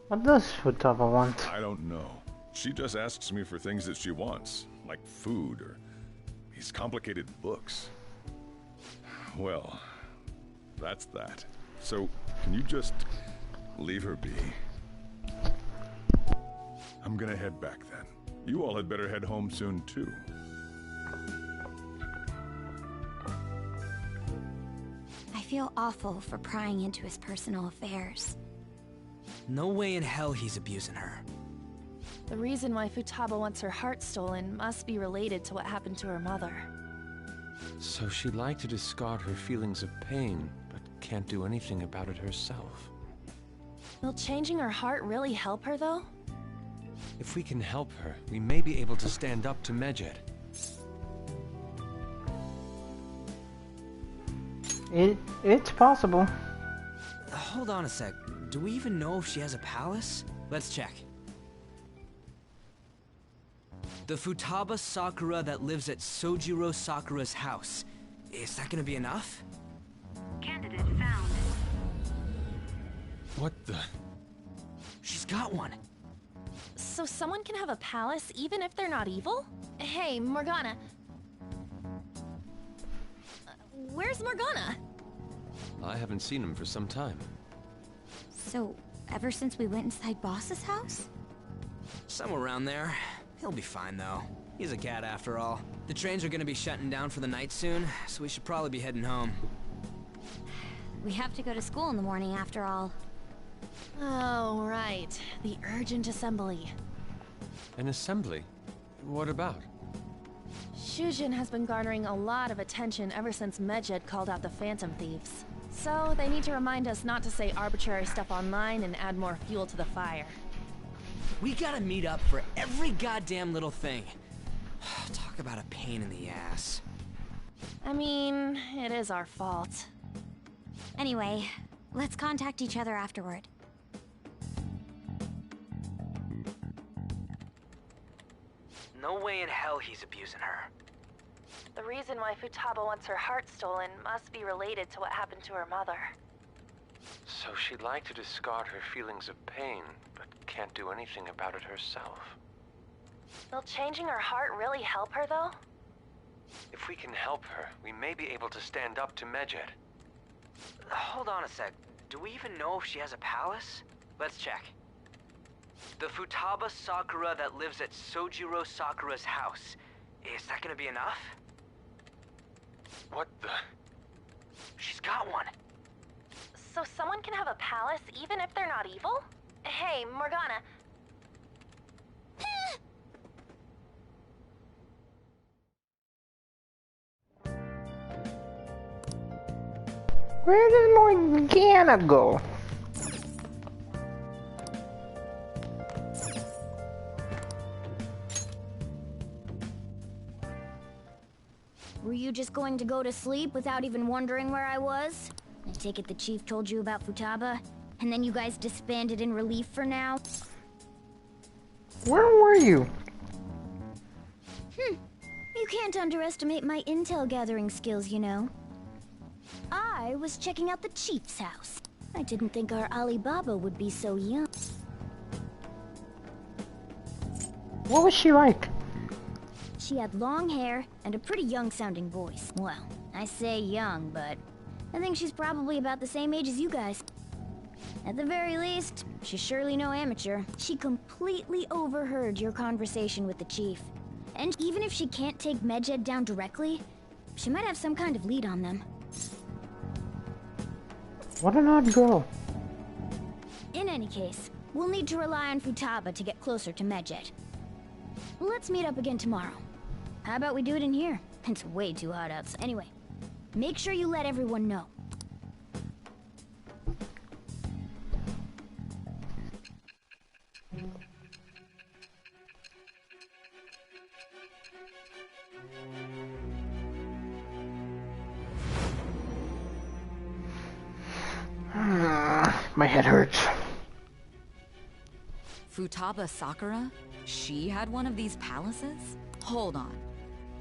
What does Futaba want? I don't know. She just asks me for things that she wants, like food or these complicated books. Well, that's that. So, can you just leave her be? I'm gonna head back then. You all had better head home soon, too. I feel awful for prying into his personal affairs. No way in hell he's abusing her. The reason why Futaba wants her heart stolen must be related to what happened to her mother. So she'd like to discard her feelings of pain, but can't do anything about it herself. Will changing her heart really help her, though? If we can help her, we may be able to stand up to Medjed. It's possible. Hold on a sec. Do we even know if she has a palace? Let's check. The Futaba Sakura that lives at Sojiro Sakura's house. Is that gonna be enough? Candidate found. What the? She's got one. So someone can have a palace even if they're not evil? Hey, Morgana. Where's Morgana? I haven't seen him for some time. So, ever since we went inside Boss's house? Somewhere around there. He'll be fine, though. He's a cat, after all. The trains are gonna be shutting down for the night soon, so we should probably be heading home. We have to go to school in the morning, after all. Oh, right. The urgent assembly. An assembly? What about? Shujin has been garnering a lot of attention ever since Medjed called out the Phantom Thieves. So, they need to remind us not to say arbitrary stuff online and add more fuel to the fire. We gotta meet up for every goddamn little thing. Talk about a pain in the ass. I mean, it is our fault. Anyway, let's contact each other afterward. No way in hell he's abusing her. The reason why Futaba wants her heart stolen must be related to what happened to her mother. So she'd like to discard her feelings of pain, but can't do anything about it herself. Will changing her heart really help her, though? If we can help her, we may be able to stand up to Medjed. Hold on a sec. Do we even know if she has a palace? Let's check. The Futaba Sakura that lives at Sojiro Sakura's house. Is that gonna be enough? What the? She's got one. So someone can have a palace even if they're not evil? Hey, Morgana. Where did Morgana go? Were you just going to go to sleep without even wondering where I was? I take it the chief told you about Futaba, and then you guys disbanded in relief for now? Where were you? You can't underestimate my intel gathering skills, you know. I was checking out the chief's house. I didn't think our Alibaba would be so young. What was she like? She had long hair and a pretty young-sounding voice. Well, I say young, but I think she's probably about the same age as you guys. At the very least, she's surely no amateur. She completely overheard your conversation with the chief. And even if she can't take Medjed down directly, she might have some kind of lead on them. What an odd girl. In any case, we'll need to rely on Futaba to get closer to Medjed. Let's meet up again tomorrow. How about we do it in here? It's way too hot outside. Anyway, make sure you let everyone know. My head hurts. Futaba Sakura? She had one of these palaces? Hold on.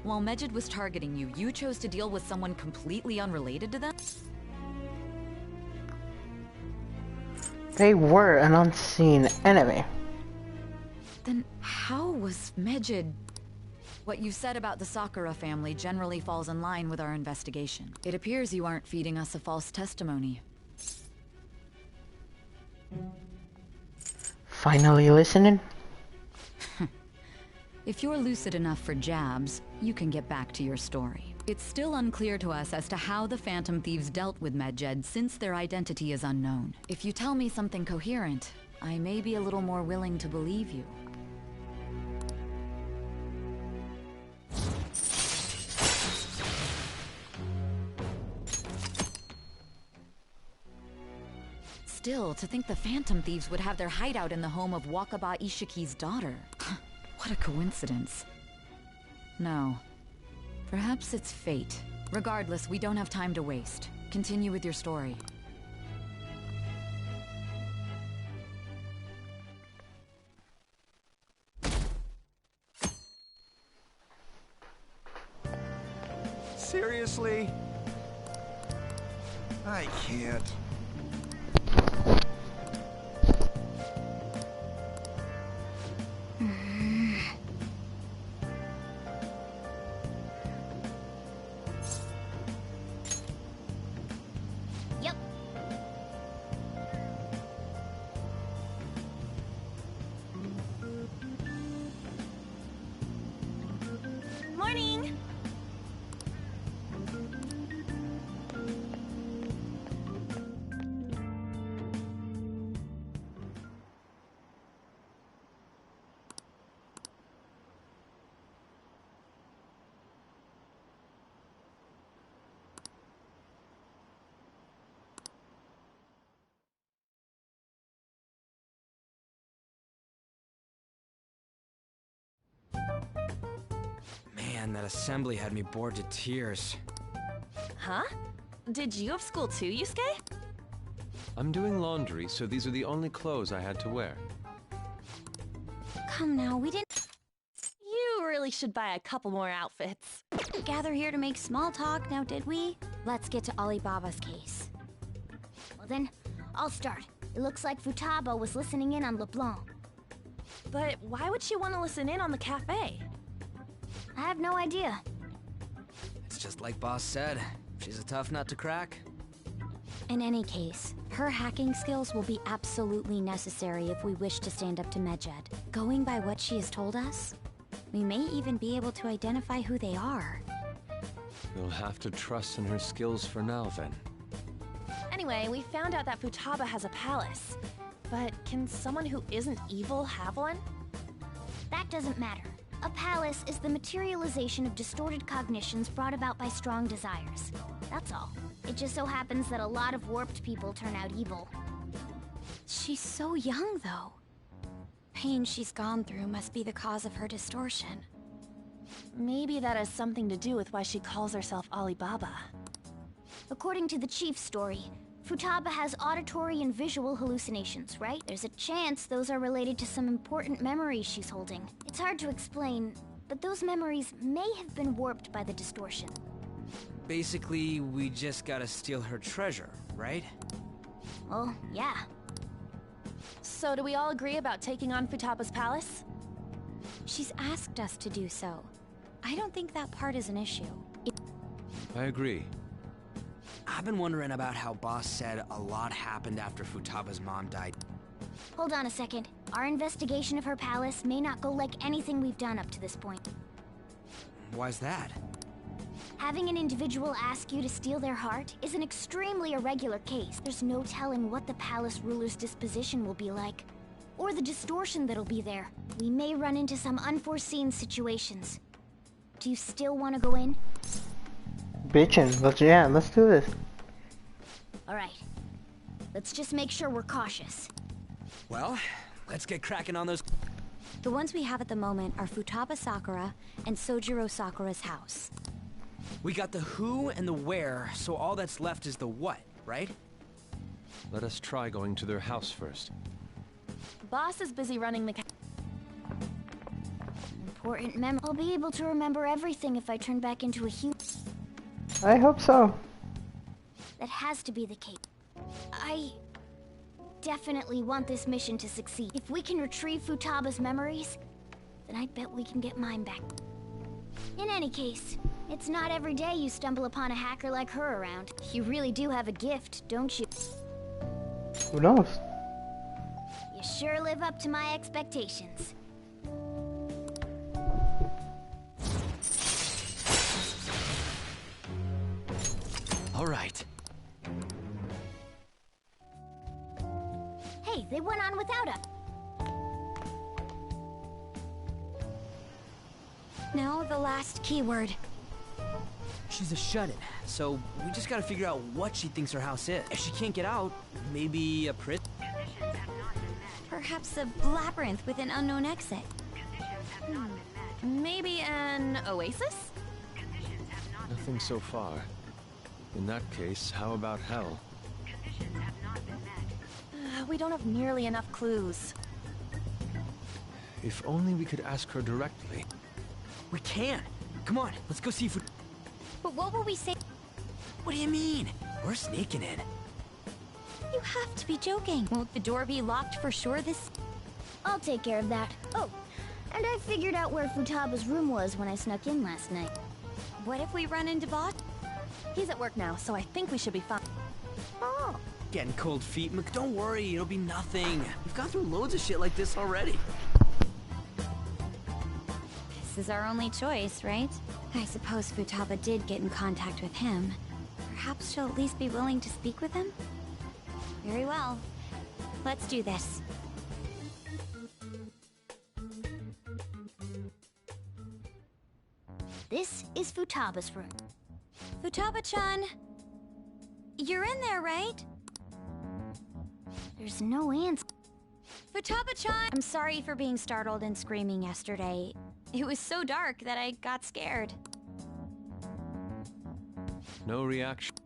While Medjed was targeting you, you chose to deal with someone completely unrelated to them? They were an unseen enemy. Then how was Medjed... What you said about the Sakura family generally falls in line with our investigation. It appears you aren't feeding us a false testimony. Finally listening? If you're lucid enough for jabs, you can get back to your story. It's still unclear to us as to how the Phantom Thieves dealt with Medjed since their identity is unknown. If you tell me something coherent, I may be a little more willing to believe you. Still, to think the Phantom Thieves would have their hideout in the home of Wakaba Ishiki's daughter. What a coincidence. No. Perhaps it's fate. Regardless, we don't have time to waste. Continue with your story. Seriously? I can't. Yep. Morning! Man, that assembly had me bored to tears. Huh? Did you have school too, Yusuke? I'm doing laundry, so these are the only clothes I had to wear. Come now, we didn't You really should buy a couple more outfits. gather here to make small talk, now did we? Let's get to Alibaba's case. Well then, I'll start. It looks like Futaba was listening in on LeBlanc. But why would she want to listen in on the cafe? I have no idea. It's just like Boss said. She's a tough nut to crack. In any case, her hacking skills will be absolutely necessary if we wish to stand up to Medjed. Going by what she has told us, we may even be able to identify who they are. You'll have to trust in her skills for now, then. Anyway, we found out that Futaba has a palace. But can someone who isn't evil have one? That doesn't matter. A palace is the materialization of distorted cognitions brought about by strong desires. That's all. It just so happens that a lot of warped people turn out evil. She's so young, though. Pain she's gone through must be the cause of her distortion. Maybe that has something to do with why she calls herself Alibaba. According to the chief's story, Futaba has auditory and visual hallucinations, right? There's a chance those are related to some important memories she's holding. It's hard to explain, but those memories may have been warped by the distortion. Basically, we just gotta steal her treasure, right? Well, yeah. So do we all agree about taking on Futaba's palace? She's asked us to do so. I don't think that part is an issue. I agree. I've been wondering about how Boss said a lot happened after Futaba's mom died. Hold on a second. Our investigation of her palace may not go like anything we've done up to this point. Why's that? Having an individual ask you to steal their heart is an extremely irregular case. There's no telling what the palace ruler's disposition will be like, or the distortion that'll be there. We may run into some unforeseen situations. Do you still want to go in? Bitchin'. Let's do this. Alright. Let's just make sure we're cautious. Well, let's get cracking on those. The ones we have at the moment are Futaba Sakura and Sojiro Sakura's house. We got the who and the where, so all that's left is the what, right? Let us try going to their house first. Boss is busy running the Important memory. I'll be able to remember everything if I turn back into a human. I hope so. That has to be the case. I definitely want this mission to succeed. If we can retrieve Futaba's memories, then I bet we can get mine back. In any case, it's not every day you stumble upon a hacker like her around. You really do have a gift, don't you? Who knows? You sure live up to my expectations. All right. Hey, they went on without us. Now the last keyword. She's a shut-in, so we just gotta figure out what she thinks her house is. If she can't get out, maybe a prison? Perhaps a labyrinth with an unknown exit. Maybe an oasis? Nothing so far. In that case, how about hell? We don't have nearly enough clues. If only we could ask her directly. We can! Come on, let's go see if we... But what will we say? What do you mean? We're sneaking in. You have to be joking. Won't the door be locked for sure this... I'll take care of that. Oh, and I figured out where Futaba's room was when I snuck in last night. What if we run into Boss? He's at work now, so I think we should be fine. Oh. Getting cold feet, Mc. Don't worry, it'll be nothing. We've gone through loads of shit like this already. This is our only choice, right? I suppose Futaba did get in contact with him. Perhaps she'll at least be willing to speak with him? Very well. Let's do this. This is Futaba's room. Futaba-chan! You're in there, right? There's no answer. Futaba-chan! I'm sorry for being startled and screaming yesterday. It was so dark that I got scared. No reaction.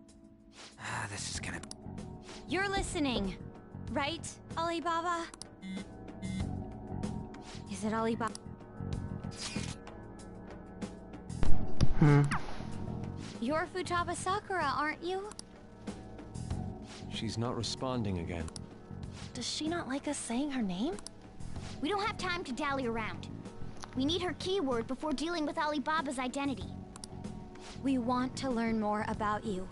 This is gonna... You're listening, right, Alibaba? Is it Alibaba? You're Futaba Sakura, aren't you? She's not responding again. Does she not like us saying her name? We don't have time to dally around. We need her keyword before dealing with Alibaba's identity. We want to learn more about you.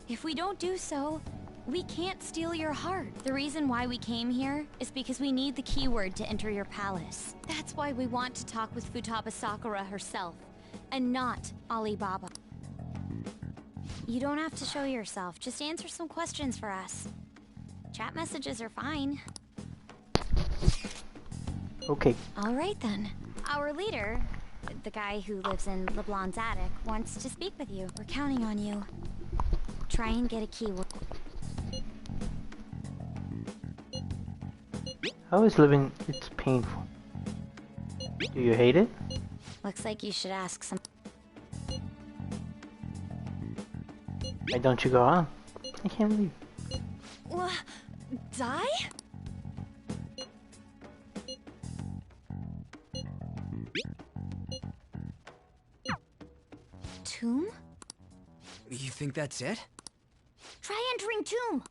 If we don't do so, we can't steal your heart. The reason why we came here is because we need the keyword to enter your palace. That's why we want to talk with Futaba Sakura herself, and not Alibaba. You don't have to show yourself, just answer some questions for us. Chat messages are fine. Okay. Alright then. Our leader, the guy who lives in LeBlanc's attic, wants to speak with you. We're counting on you. Try and get a keyword. How is living? It's painful. Do you hate it? Looks like you should ask some... Why don't you go on? I can't leave. Die? Tomb? You think that's it? Try entering tomb.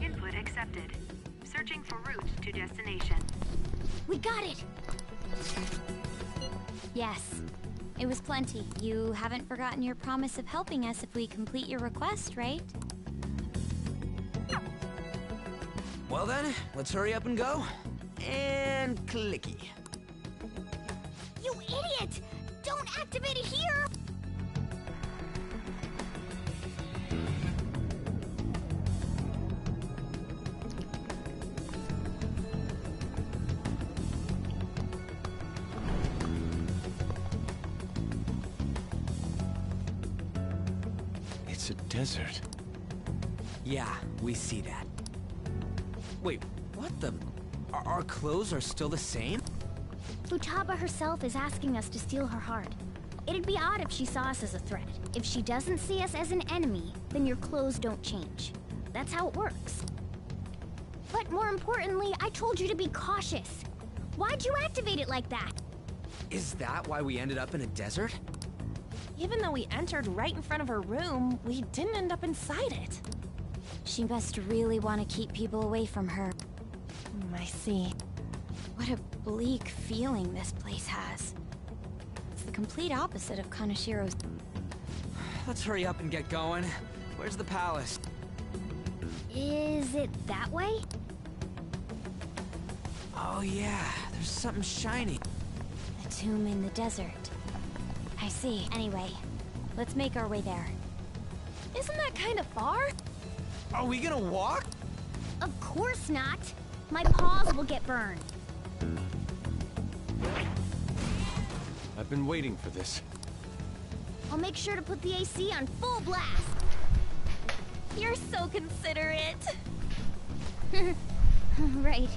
Input accepted. Searching for route to destination. We got it! Yes. It was plenty. You haven't forgotten your promise of helping us if we complete your request, right? Well then, let's hurry up and go. And clicky. You idiot! Don't activate it here! It's a desert. Yeah, we see that. Wait, what the? Our clothes are still the same? Futaba herself is asking us to steal her heart. It'd be odd if she saw us as a threat. If she doesn't see us as an enemy, then your clothes don't change. That's how it works. But more importantly, I told you to be cautious. Why'd you activate it like that? Is that why we ended up in a desert? Even though we entered right in front of her room, we didn't end up inside it. She must really want to keep people away from her. I see. What a bleak feeling this place has. It's the complete opposite of Kanashiro's. Let's hurry up and get going. Where's the palace? Is it that way? Oh yeah, there's something shiny. A tomb in the desert. I see. Anyway, let's make our way there. Isn't that kind of far? Are we gonna walk? Of course not. My paws will get burned. I've been waiting for this. I'll make sure to put the AC on full blast. You're so considerate. Right.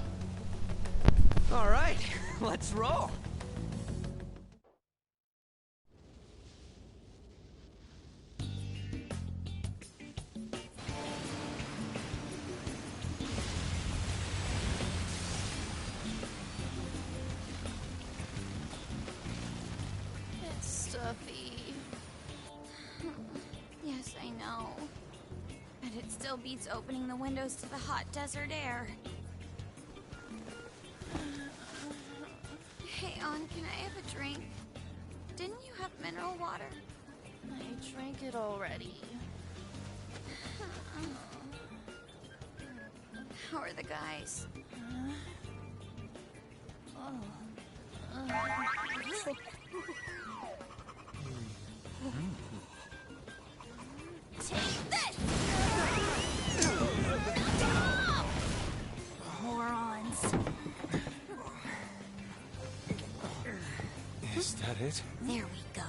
All right, let's roll. Yes, I know. But it still beats opening the windows to the hot desert air. Hey, On, can I have a drink? Didn't you have mineral water? I drank it already. How are the guys? Take this! Morons. Is that it? There we go.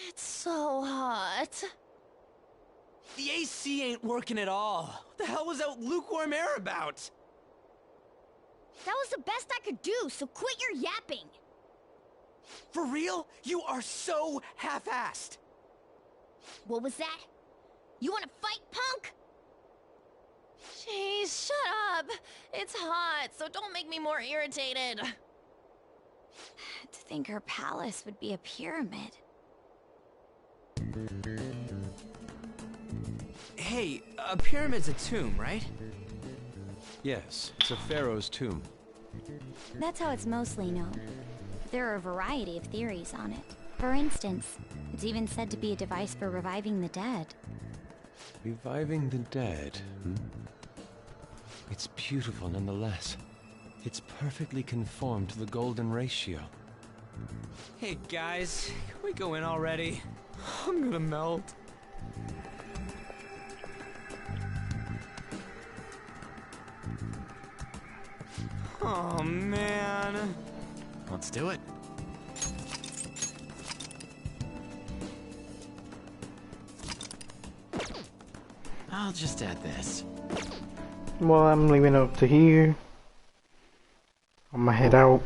It's so hot. The AC ain't working at all. What the hell was that lukewarm air about? That was the best I could do, so quit your yapping. For real? You are so half-assed. What was that? You want to fight, punk? Jeez, shut up. It's hot, so don't make me more irritated. To think her palace would be a pyramid. Hey, a pyramid's a tomb, right? Yes, it's a pharaoh's tomb. That's how it's mostly known. There are a variety of theories on it. For instance, it's even said to be a device for reviving the dead. Reviving the dead, hmm? It's beautiful nonetheless. It's perfectly conformed to the golden ratio. Hey guys, can we go in already? I'm gonna melt. Oh man. Let's do it. I'll just add this. Well, I'm leaving it up to here. I'm gonna head out.